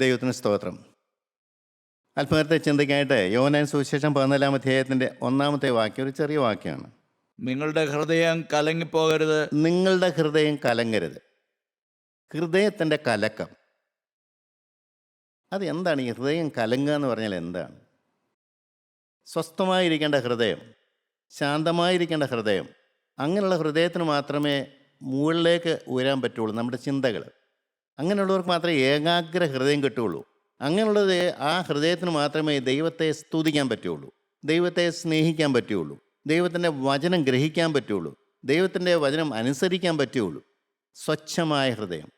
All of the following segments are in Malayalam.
ദൈവത്തിന് സ്തോത്രം. അല്പനേരത്തെ ചിന്തയ്ക്കായിട്ട് യോഹന്നാൻ സുവിശേഷം 14-ാം അധ്യായത്തിൻ്റെ 1-ാമത്തെ വാക്യം ഒരു ചെറിയ വാക്യമാണ്. നിങ്ങളുടെ ഹൃദയം കലങ്ങിപ്പോകരുത്. നിങ്ങളുടെ ഹൃദയം കലങ്ങരുത്. ഹൃദയത്തിൻ്റെ കലക്കം, അത് എന്താണ്? ഈ ഹൃദയം കലങ്ങുക എന്ന് പറഞ്ഞാൽ എന്താണ്? സ്വസ്ഥമായിരിക്കേണ്ട ഹൃദയം, ശാന്തമായിരിക്കേണ്ട ഹൃദയം, അങ്ങനെയുള്ള ഹൃദയത്തിന് മാത്രമേ മുകളിലേക്ക് ഉയരാൻ പറ്റുള്ളൂ. നമ്മുടെ ചിന്തകൾ അങ്ങനെയുള്ളവർക്ക് മാത്രമേ ഏകാഗ്ര ഹൃദയം കിട്ടുകയുള്ളൂ. അങ്ങനെയുള്ളത് ആ ഹൃദയത്തിന് മാത്രമേ ദൈവത്തെ സ്തുതിക്കാൻ പറ്റുള്ളൂ, ദൈവത്തെ സ്നേഹിക്കാൻ പറ്റുള്ളൂ, ദൈവത്തിൻ്റെ വചനം ഗ്രഹിക്കാൻ പറ്റുള്ളൂ, ദൈവത്തിൻ്റെ വചനം അനുസരിക്കാൻ പറ്റുള്ളൂ. സ്വച്ഛമായ ഹൃദയം.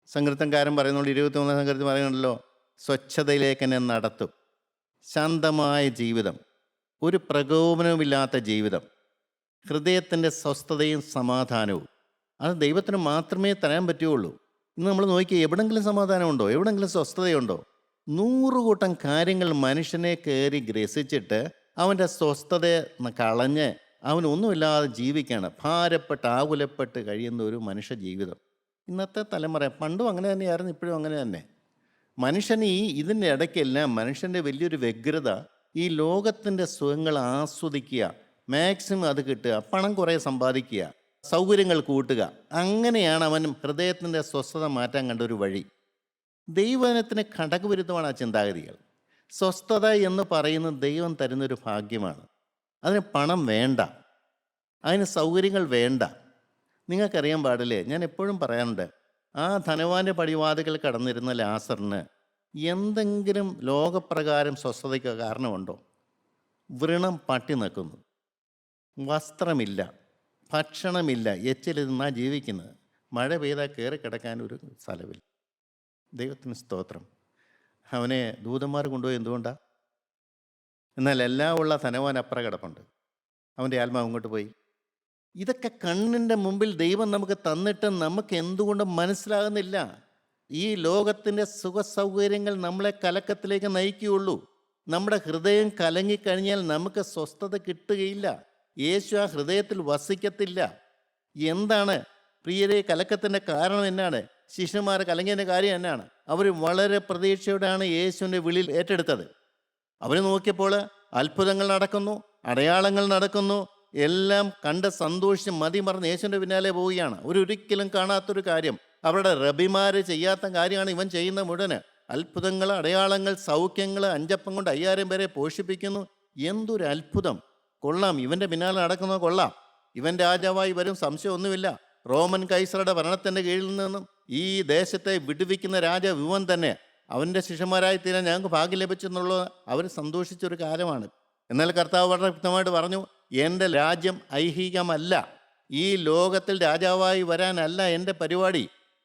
സങ്കീർത്തനക്കാരൻ പറയുന്നുള്ളൂ, 21 സങ്കീർത്തനം പറയുന്നുണ്ടല്ലോ, സ്വച്ഛതയിലേക്ക് എന്നെ നടത്തും. ശാന്തമായ ജീവിതം, ഒരു പ്രകോപനവുമില്ലാത്ത ജീവിതം, ഹൃദയത്തിൻ്റെ സ്വസ്ഥതയും സമാധാനവും, അത് ദൈവത്തിന് മാത്രമേ തരാൻ പറ്റുകയുള്ളൂ. ഇന്ന് നമ്മൾ നോക്കി, എവിടെങ്കിലും സമാധാനമുണ്ടോ? എവിടെങ്കിലും സ്വസ്ഥതയുണ്ടോ? 100 കൂട്ടം കാര്യങ്ങൾ മനുഷ്യനെ കയറി ഗ്രസിച്ചിട്ട് അവൻ്റെ സ്വസ്ഥത കളഞ്ഞ് അവനൊന്നുമില്ലാതെ ജീവിക്കുകയാണ്. ഭാരപ്പെട്ട് ആകുലപ്പെട്ട് കഴിയുന്ന ഒരു മനുഷ്യ ജീവിതം ഇന്നത്തെ തലമുറ. പണ്ടും അങ്ങനെ തന്നെയായിരുന്നു, ഇപ്പോഴും അങ്ങനെ തന്നെ. മനുഷ്യന് ഇതിൻ്റെ ഇടയ്ക്കെല്ലാം മനുഷ്യൻ്റെ വലിയൊരു വ്യഗ്രത ഈ ലോകത്തിൻ്റെ സുഖങ്ങൾ ആസ്വദിക്കുക, മാക്സിമം അത് കിട്ടുക, പണം കുറേ സമ്പാദിക്കുക, സൗകര്യങ്ങൾ കൂട്ടുക. അങ്ങനെയാണ് അവൻ ഹൃദയത്തിൻ്റെ സ്വസ്ഥത മാറ്റാൻ കണ്ട ഒരു വഴി. ദൈവത്തിന് ഘടകവിരുദ്ധമാണ് ആ ചിന്താഗതികൾ. സ്വസ്ഥത എന്ന് പറയുന്നത് ദൈവം തരുന്നൊരു ഭാഗ്യമാണ്. അതിന് പണം വേണ്ട, അതിന് സൗകര്യങ്ങൾ വേണ്ട. നിങ്ങൾക്കറിയാൻ പാടില്ലേ, ഞാൻ എപ്പോഴും പറയാറുണ്ട്, ആ ധനവാന്റെ പടിവാതിക്കൽ കടന്നിരുന്ന ലാസറിന് എന്തെങ്കിലും ലോകപ്രകാരം സ്വസ്ഥതയ്ക്ക് കാരണമുണ്ടോ? വ്രണം പട്ടി നിൽക്കുന്നു, വസ്ത്രമില്ല, ഭക്ഷണമില്ല, എച്ചിലിരുന്നാ ജീവിക്കുന്നത്, മഴ പെയ്താൽ കയറി കിടക്കാൻ ഒരു സ്ഥലമില്ല. ദൈവത്തിന് സ്തോത്രം. അവനെ ദൂതന്മാർ കൊണ്ടുപോയി എന്തുകൊണ്ടാണ്? എന്നാൽ എല്ലാം ഉള്ള ധനവാൻ അപ്പുറം കിടപ്പുണ്ട്, അവൻ്റെ ആത്മാവ് അങ്ങോട്ട് പോയി. ഇതൊക്കെ കണ്ണിൻ്റെ മുമ്പിൽ ദൈവം നമുക്ക് തന്നിട്ട് നമുക്ക് എന്തുകൊണ്ട് മനസ്സിലാകുന്നില്ല? ഈ ലോകത്തിൻ്റെ സുഖസൗകര്യങ്ങൾ നമ്മളെ കലക്കത്തിലേക്ക് നയിക്കുകയുള്ളൂ. നമ്മുടെ ഹൃദയം കലങ്ങിക്കഴിഞ്ഞാൽ നമുക്ക് സ്വസ്ഥത കിട്ടുകയില്ല. യേശു ആ ഹൃദയത്തിൽ വസിക്കത്തില്ല. എന്താണ് പ്രിയരെ കലക്കത്തിൻ്റെ കാരണം? എന്നാണ്? ശിഷ്യന്മാർ കലങ്ങിയതിൻ്റെ കാര്യം എന്നാണ്? അവർ വളരെ പ്രതീക്ഷയോടെയാണ് യേശുവിൻ്റെ വിളിയിൽ ഏറ്റെടുത്തത്. അവർ നോക്കിയപ്പോൾ അത്ഭുതങ്ങൾ നടക്കുന്നു, അടയാളങ്ങൾ നടക്കുന്നു, എല്ലാം കണ്ട് സന്തോഷിച്ച് മതി മറന്ന് യേശുവിൻ്റെ പിന്നാലെ പോവുകയാണ്. ഒരിക്കലും കാണാത്തൊരു കാര്യം, അവരുടെ റബിമാർ ചെയ്യാത്ത കാര്യമാണ് ഇവൻ ചെയ്യുന്ന മുഴുവന്. അത്ഭുതങ്ങൾ, അടയാളങ്ങൾ, സൗഖ്യങ്ങൾ, 5 അപ്പം കൊണ്ട് 5000 പേരെ പോഷിപ്പിക്കുന്നു. എന്തൊരു അത്ഭുതം! കൊള്ളാം, ഇവൻ്റെ പിന്നാലെ നടക്കുന്നത് കൊള്ളാം. ഇവൻ രാജാവായി വരും, സംശയമൊന്നുമില്ല. റോമൻ കൈസറുടെ ഭരണത്തിൻ്റെ കീഴിൽ നിന്നും ഈ ദേശത്തെ വിടുവിക്കുന്ന രാജാവ് ഇവൻ തന്നെ. അവൻ്റെ ശിഷ്യന്മാരായി തീരാൻ ഞങ്ങൾക്ക് ഭാഗ്യം ലഭിച്ചെന്നുള്ളത് അവർ സന്തോഷിച്ചൊരു കാലമാണ്. എന്നാൽ കർത്താവ് വളരെ വ്യക്തമായിട്ട് പറഞ്ഞു, എൻ്റെ രാജ്യം ഐഹികമല്ല, ഈ ലോകത്തിൽ രാജാവായി വരാനല്ല എൻ്റെ പരിപാടി.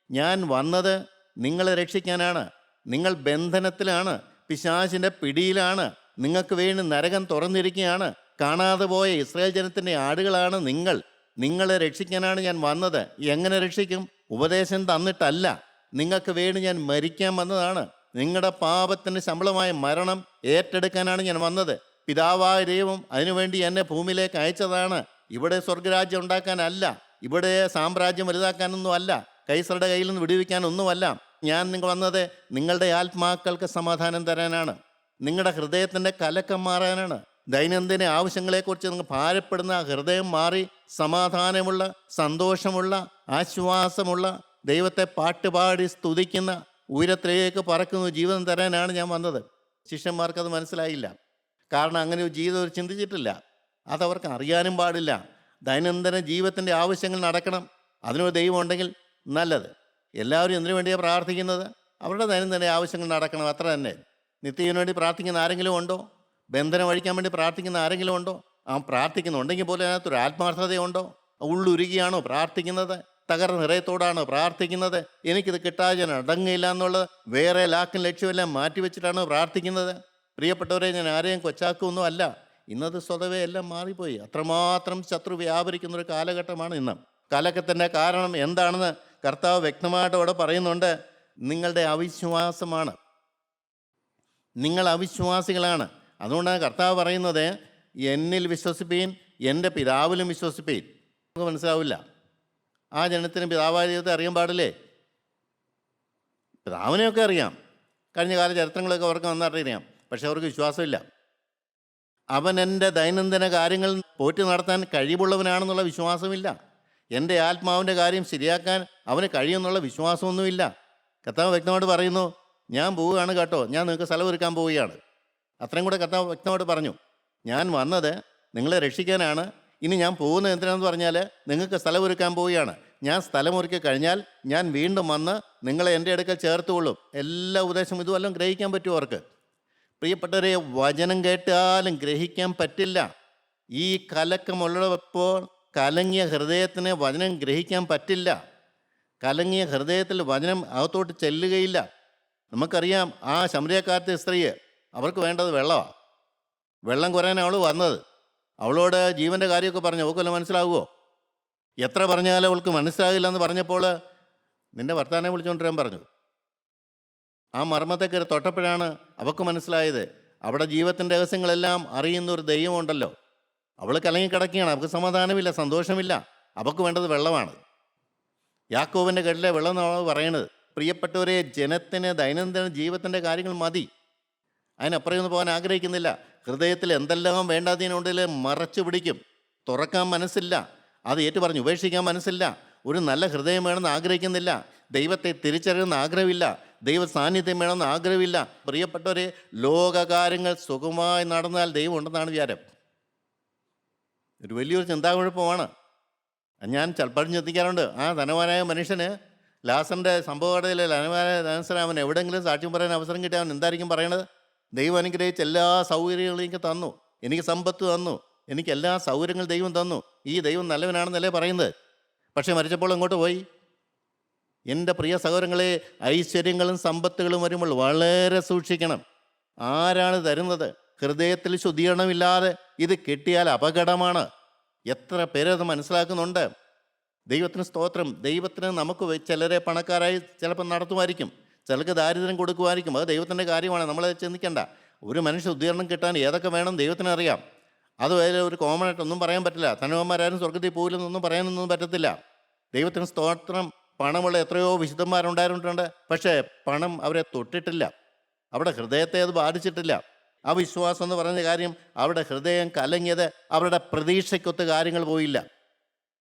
ഞാൻ വന്നത് നിങ്ങളെ രക്ഷിക്കാനാണ്. നിങ്ങൾ ബന്ധനത്തിലാണ്, പിശാചിൻ്റെ പിടിയിലാണ്, നിങ്ങൾക്ക് വേണ്ടി നരകം തുറന്നിരിക്കുകയാണ്. കാണാതെ പോയ ഇസ്രായേൽ ജനത്തിൻ്റെ ആടുകളാണ് നിങ്ങൾ. നിങ്ങളെ രക്ഷിക്കാനാണ് ഞാൻ വന്നത്. എങ്ങനെ രക്ഷിക്കും? ഉപദേശം തന്നിട്ടല്ല, നിങ്ങൾക്ക് വേണ്ടി ഞാൻ മരിക്കാൻ വന്നതാണ്. നിങ്ങളുടെ പാപത്തിന് ശമ്പളമായ മരണം ഏറ്റെടുക്കാനാണ് ഞാൻ വന്നത്. പിതാവായ ദൈവം അതിനുവേണ്ടി എന്നെ ഭൂമിയിലേക്ക് അയച്ചതാണ്. ഇവിടെ സ്വർഗരാജ്യം ഉണ്ടാക്കാനല്ല, ഇവിടെ സാമ്രാജ്യം വലുതാക്കാനൊന്നും അല്ല, കൈസറുടെ കയ്യിൽ നിന്ന് വിടുവിക്കാനൊന്നുമല്ല. ഞാൻ നിങ്ങൾ വന്നത് നിങ്ങളുടെ ആത്മാക്കൾക്ക് സമാധാനം തരാനാണ്, നിങ്ങളുടെ ഹൃദയത്തിൻ്റെ കലക്കം മാറാനാണ്. ദൈനംദിന ആവശ്യങ്ങളെക്കുറിച്ച് നിങ്ങൾ ഭാരപ്പെടുന്ന ഹൃദയം മാറി സമാധാനമുള്ള, സന്തോഷമുള്ള, ആശ്വാസമുള്ള, ദൈവത്തെ പാട്ടുപാടി സ്തുതിക്കുന്ന, ഉയരത്തിലേക്ക് പറക്കുന്ന ജീവിതം തരാനാണ് ഞാൻ വന്നത്. ശിഷ്യന്മാർക്കത് മനസ്സിലായില്ല. കാരണം അങ്ങനെ ഒരു ജീവിതം അവർ ചിന്തിച്ചിട്ടില്ല. അതവർക്ക് അറിയാനും പാടില്ല. ദൈനംദിന ജീവിതത്തിൻ്റെ ആവശ്യങ്ങൾ നടക്കണം, അതിനൊരു ദൈവം ഉണ്ടെങ്കിൽ നല്ലത്. എല്ലാവരും എന്തിനു വേണ്ടിയാണ് പ്രാർത്ഥിക്കുന്നത്? അവരുടെ ദൈനംദിന ആവശ്യങ്ങൾ നടക്കണം, അത്ര തന്നെ. നിത്യത്തിന് വേണ്ടി പ്രാർത്ഥിക്കുന്ന ആരെങ്കിലും ഉണ്ടോ? ബന്ധനം അഴിക്കാൻ വേണ്ടി പ്രാർത്ഥിക്കുന്ന ആരെങ്കിലും ഉണ്ടോ? ആ പ്രാർത്ഥിക്കുന്നുണ്ടെങ്കിൽ പോലും അതിനകത്തൊരു ആത്മാർത്ഥതയുണ്ടോ? ഉള്ളുരുകിയാണോ പ്രാർത്ഥിക്കുന്നത്? തകർന്ന ഹൃദയത്തോടാണോ പ്രാർത്ഥിക്കുന്നത്? എനിക്കിത് കിട്ടാതെ ഞാൻ അടങ്ങില്ല എന്നുള്ളത് വേറെ ലാക്കും ലക്ഷ്യമെല്ലാം മാറ്റിവെച്ചിട്ടാണോ പ്രാർത്ഥിക്കുന്നത്? പ്രിയപ്പെട്ടവരെ, ഞാൻ ആരെയും കൊച്ചാക്കുമൊന്നും അല്ല. ഇന്നത് സ്വതവേ എല്ലാം മാറിപ്പോയി. അത്രമാത്രം ശത്രു വ്യാപരിക്കുന്നൊരു കാലഘട്ടമാണ് ഇന്ന്. കലക്കത്തിൻ്റെ കാരണം എന്താണെന്ന് കർത്താവ് വ്യക്തമായിട്ട് അവിടെ പറയുന്നുണ്ട്. നിങ്ങളുടെ അവിശ്വാസമാണ്, നിങ്ങൾ അവിശ്വാസികളാണ്. അതുകൊണ്ടാണ് കർത്താവ് പറയുന്നത്, എന്നിൽ വിശ്വസിപ്പീൻ, എൻ്റെ പിതാവിലും വിശ്വസിപ്പീൻ. നമുക്ക് മനസ്സിലാവില്ല. ആ ജനത്തിന് പിതാവായ ദൈവത്തെ അറിയാൻ പാടില്ലേ? പിതാവിനെയൊക്കെ അറിയാം, കഴിഞ്ഞ കാല ചരിത്രങ്ങളൊക്കെ അവർക്ക് നന്നായിട്ടറിയാം. പക്ഷെ അവർക്ക് വിശ്വാസമില്ല. അവൻ എൻ്റെ ദൈനംദിന കാര്യങ്ങൾ പോറ്റി നടത്താൻ കഴിവുള്ളവനാണെന്നുള്ള വിശ്വാസമില്ല. എൻ്റെ ആത്മാവിൻ്റെ കാര്യം ശരിയാക്കാൻ അവന് കഴിയുമെന്നുള്ള വിശ്വാസമൊന്നുമില്ല. കർത്താവ് വ്യക്തമായിട്ട് പറയുന്നു, ഞാൻ പോവുകയാണ് കേട്ടോ, ഞാൻ നിങ്ങൾക്ക് സ്ഥലം ഒരുക്കാൻ പോവുകയാണ്. അത്രയും കൂടെ കർത്താവ് വ്യക്തമായിട്ട് പറഞ്ഞു, ഞാൻ വന്നത് നിങ്ങളെ രക്ഷിക്കാനാണ്. ഇനി ഞാൻ പോകുന്നത് എന്തിനാണെന്ന് പറഞ്ഞാൽ നിങ്ങൾക്ക് സ്ഥലം ഒരുക്കാൻ പോവുകയാണ്. ഞാൻ സ്ഥലമൊരുക്കി കഴിഞ്ഞാൽ ഞാൻ വീണ്ടും വന്ന് നിങ്ങളെ എൻ്റെ അടുക്കൽ ചേർത്തുകൊള്ളും. എല്ലാ ഉപദേശം ഇതുവല്ലം ഗ്രഹിക്കാൻ പറ്റുമോ അവർക്ക്? പ്രിയപ്പെട്ടവരെ, വചനം കേട്ടാലും ഗ്രഹിക്കാൻ പറ്റില്ല. ഈ കലക്കമുള്ളപ്പോൾ കലങ്ങിയ ഹൃദയത്തിന് വചനം ഗ്രഹിക്കാൻ പറ്റില്ല. കലങ്ങിയ ഹൃദയത്തിൽ വചനം അകത്തോട്ട് ചെല്ലുകയില്ല. നമുക്കറിയാം, ആ ശമരിയക്കാരത്തെ സ്ത്രീ, അവർക്ക് വേണ്ടത് വെള്ളമാണ്. വെള്ളം കുറയാൻ അവൾ വന്നത്. അവളോട് ജീവൻ്റെ കാര്യമൊക്കെ പറഞ്ഞു. അവൾക്കൊല്ല മനസ്സിലാകുമോ? എത്ര പറഞ്ഞാലും അവൾക്ക് മനസ്സിലാകില്ല എന്ന് പറഞ്ഞപ്പോൾ നിൻ്റെ ഭർത്താവിനെ വിളിച്ചുകൊണ്ടിരാൻ പറഞ്ഞു. ആ മർമ്മത്തെ കയറി തൊട്ടപ്പോഴാണ് അവൾക്ക് മനസ്സിലായത്, അവിടെ ജീവിതത്തിൻ്റെ രഹസ്യങ്ങളെല്ലാം അറിയുന്ന ഒരു ദൈവമുണ്ടല്ലോ. അവൾ കലങ്ങിക്കിടക്കുകയാണ്. അവൾക്ക് സമാധാനമില്ല, സന്തോഷമില്ല. അവൾക്ക് വേണ്ടത് വെള്ളമാണ്. യാക്കോബിൻ്റെ കടലിലെ വെള്ളം എന്നാണ് പറയണത്. പ്രിയപ്പെട്ടവരെ, ജനത്തിന് ദൈനംദിന ജീവിതത്തിൻ്റെ കാര്യങ്ങൾ മതി. അതിനപ്പുറമൊന്നും പോകാൻ ആഗ്രഹിക്കുന്നില്ല. ഹൃദയത്തിൽ എന്തെല്ലാം വേണ്ടാതീനുണ്ടെങ്കിൽ മറച്ചു പിടിക്കും. തുറക്കാൻ മനസ്സില്ല. അത് ഏറ്റു പറഞ്ഞ് ഉപേക്ഷിക്കാൻ മനസ്സില്ല. ഒരു നല്ല ഹൃദയം വേണമെന്ന് ആഗ്രഹിക്കുന്നില്ല. ദൈവത്തെ തിരിച്ചറിയുന്ന ആഗ്രഹമില്ല. ദൈവ സാന്നിധ്യം വേണമെന്ന് ആഗ്രഹമില്ല. പ്രിയപ്പെട്ടവരെ, ലോകകാര്യങ്ങൾ സുഖമായി നടന്നാൽ ദൈവം ഉണ്ടെന്നാണ് വിചാരം. ഒരു വലിയൊരു ചിന്താകുഴപ്പമാണ്. ഞാൻ ചിലപ്പോഴും ചിന്തിക്കാറുണ്ട്, ആ ധനവാനായ മനുഷ്യന് ലാസറിൻ്റെ സംഭവകടയിൽ ധനവാനായ ലാസർ അവൻ എവിടെയെങ്കിലും സാക്ഷ്യം പറയാൻ അവസരം കിട്ടിയാൽ അവൻ എന്തായിരിക്കും പറയണത്? ദൈവം അനുഗ്രഹിച്ച് എല്ലാ സൗകര്യങ്ങളും എനിക്ക് തന്നു, എനിക്ക് സമ്പത്ത് തന്നു, എനിക്ക് എല്ലാ സൗകര്യങ്ങളും ദൈവം തന്നു, ഈ ദൈവം നല്ലവനാണെന്നല്ലേ പറയുന്നത്. പക്ഷേ മരിച്ചപ്പോൾ എങ്ങോട്ട് പോയി? എൻ്റെ പ്രിയ സഹോദരങ്ങളെ, ഐശ്വര്യങ്ങളും സമ്പത്തുകളും വരുമ്പോൾ വളരെ സൂക്ഷിക്കണം. ആരാണ് തരുന്നത്? ഹൃദയത്തിൽ ശുദ്ധീകരണമില്ലാതെ ഇത് കിട്ടിയാൽ അപകടമാണ്. എത്ര പേരത് മനസ്സിലാക്കുന്നുണ്ട്? ദൈവത്തിന് സ്തോത്രം. ദൈവത്തിന് നമുക്ക് ചിലരെ പണക്കാരായി ചിലപ്പോൾ നടത്തുമായിരിക്കും, ചിലർക്ക് ദാരിദ്ര്യം കൊടുക്കുമായിരിക്കും. അത് ദൈവത്തിൻ്റെ കാര്യമാണ്, നമ്മളത് ചിന്തിക്കേണ്ട. ഒരു മനുഷ്യ ഉദ്ധാരണം കിട്ടാൻ ഏതൊക്കെ വേണം ദൈവത്തിന് അറിയാം. അത് ഒരു കോമൺ ആയിട്ടൊന്നും പറയാൻ പറ്റില്ല. ധനവന്മാരും സ്വർഗത്തിൽ പോയില്ലെന്നൊന്നും പറയാനൊന്നും പറ്റത്തില്ല. ദൈവത്തിന് സ്തോത്രം. പണമുള്ള എത്രയോ വിശുദ്ധന്മാരുണ്ടായിട്ടുണ്ട്, പക്ഷേ പണം അവരെ തൊട്ടിട്ടില്ല. അവിടെ ഹൃദയത്തെ അത് ബാധിച്ചിട്ടില്ല. ആ വിശ്വാസം എന്ന് പറഞ്ഞ കാര്യം, അവരുടെ ഹൃദയം കലങ്ങിയത് അവരുടെ പ്രതീക്ഷയ്ക്കൊത്ത് കാര്യങ്ങൾ പോയില്ല.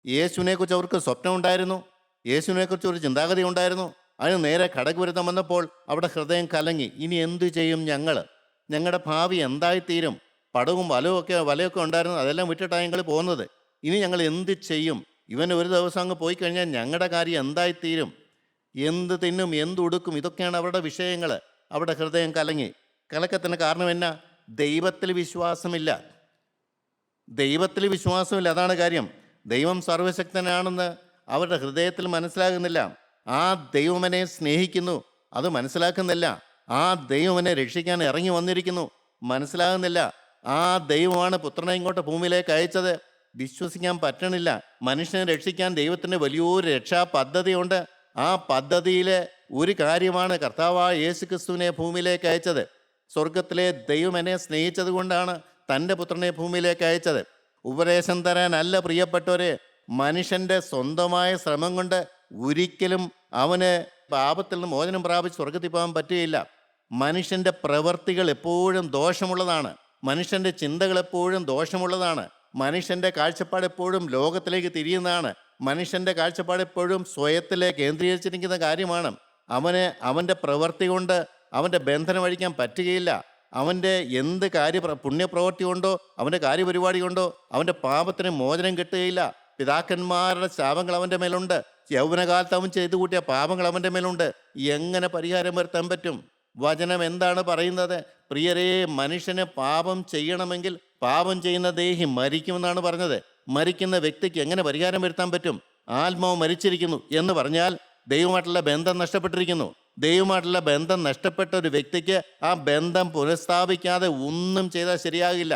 യേശുവിനെക്കുറിച്ച് അവർക്ക് സ്വപ്നം ഉണ്ടായിരുന്നു, യേശുവിനെക്കുറിച്ച് ഒരു ചിന്താഗതി ഉണ്ടായിരുന്നു. അതിന് നേരെ ഘടകവിരുദ്ധം വന്നപ്പോൾ അവിടെ ഹൃദയം കലങ്ങി. ഇനി എന്തു ചെയ്യും ഞങ്ങൾ? ഞങ്ങളുടെ ഭാവി എന്തായിത്തീരും? പടവും വലയൊക്കെ ഉണ്ടായിരുന്നു, അതെല്ലാം വിട്ടിട്ടാണ് ഞങ്ങൾ പോകുന്നത്. ഇനി ഞങ്ങൾ എന്ത് ചെയ്യും? ഇവൻ ഒരു ദിവസം അങ്ങ് പോയി കഴിഞ്ഞാൽ ഞങ്ങളുടെ കാര്യം എന്തായിത്തീരും? എന്ത് തിന്നും, എന്തുടുക്കും? ഇതൊക്കെയാണ് അവരുടെ വിഷയങ്ങൾ. അവിടെ ഹൃദയം കലങ്ങി. കലക്കത്തിന് കാരണം എന്നാ? ദൈവത്തിൽ വിശ്വാസമില്ല. ദൈവത്തിൽ വിശ്വാസമില്ല, അതാണ് കാര്യം. ദൈവം സർവശക്തനാണെന്ന് അവരുടെ ഹൃദയത്തിൽ മനസ്സിലാകുന്നില്ല. ആ ദൈവമനെ സ്നേഹിക്കുന്നു, അത് മനസ്സിലാക്കുന്നില്ല. ആ ദൈവമനെ രക്ഷിക്കാൻ ഇറങ്ങി വന്നിരിക്കുന്നു, മനസ്സിലാകുന്നില്ല. ആ ദൈവമാണ് പുത്രനെ ഇങ്ങോട്ട് ഭൂമിയിലേക്ക് അയച്ചത്, വിശ്വസിക്കാൻ പറ്റണില്ല. മനുഷ്യനെ രക്ഷിക്കാൻ ദൈവത്തിന് വലിയൊരു രക്ഷാ പദ്ധതിയുണ്ട്. ആ പദ്ധതിയിലെ ഒരു കാര്യമാണ് കർത്താവായ യേശു ക്രിസ്തുവിനെ ഭൂമിയിലേക്ക് അയച്ചത്. സ്വർഗത്തിലെ ദൈവം എന്നെ സ്നേഹിച്ചത് കൊണ്ടാണ് തൻ്റെ പുത്രനെ ഭൂമിയിലേക്ക് അയച്ചത്. ഉപദേശം തരാനല്ല പ്രിയപ്പെട്ടവരെ. മനുഷ്യൻ്റെ സ്വന്തമായ ശ്രമം കൊണ്ട് ഒരിക്കലും അവന് പാപത്തിൽ നിന്ന് മോചനം പ്രാപിച്ച് സ്വർഗത്തിൽ പോകാൻ പറ്റുകയില്ല. മനുഷ്യൻ്റെ പ്രവൃത്തികൾ എപ്പോഴും ദോഷമുള്ളതാണ്. മനുഷ്യൻ്റെ ചിന്തകൾ എപ്പോഴും ദോഷമുള്ളതാണ്. മനുഷ്യൻ്റെ കാഴ്ചപ്പാട് എപ്പോഴും ലോകത്തിലേക്ക് തിരിയുന്നതാണ്. മനുഷ്യൻ്റെ കാഴ്ചപ്പാട് എപ്പോഴും സ്വയത്തിലെ കേന്ദ്രീകരിച്ചിരിക്കുന്ന കാര്യമാണ്. അവൻ്റെ പ്രവൃത്തി കൊണ്ട് അവൻ്റെ ബന്ധനം അഴിക്കാൻ പറ്റുകയില്ല. അവൻ്റെ എന്ത് പുണ്യപ്രവൃത്തി കൊണ്ടോ അവൻ്റെ കാര്യപരിപാടി കൊണ്ടോ അവൻ്റെ പാപത്തിന് മോചനം കിട്ടുകയില്ല. പിതാക്കന്മാരുടെ ശാപങ്ങൾ അവൻ്റെ മേലുണ്ട്. യൗവനകാലത്ത് അവൻ ചെയ്തു കൂട്ടിയ പാപങ്ങൾ അവൻ്റെ മേലുണ്ട്. എങ്ങനെ പരിഹാരം വരുത്താൻ പറ്റും? വചനം എന്താണ് പറയുന്നത്? പ്രിയരേ, മനുഷ്യന് പാപം ചെയ്യണമെങ്കിൽ പാപം ചെയ്യുന്ന ദേഹി മരിക്കുമെന്നാണ് പറഞ്ഞത്. മരിക്കുന്ന വ്യക്തിക്ക് എങ്ങനെ പരിഹാരം വരുത്താൻ പറ്റും? ആത്മാവ് മരിച്ചിരിക്കുന്നു എന്ന് പറഞ്ഞാൽ ദൈവമായിട്ടുള്ള ബന്ധം നഷ്ടപ്പെട്ടിരിക്കുന്നു. ദൈവമായിട്ടുള്ള ബന്ധം നഷ്ടപ്പെട്ട ഒരു വ്യക്തിക്ക് ആ ബന്ധം പുനഃസ്ഥാപിക്കാതെ ഒന്നും ചെയ്താൽ ശരിയാകില്ല.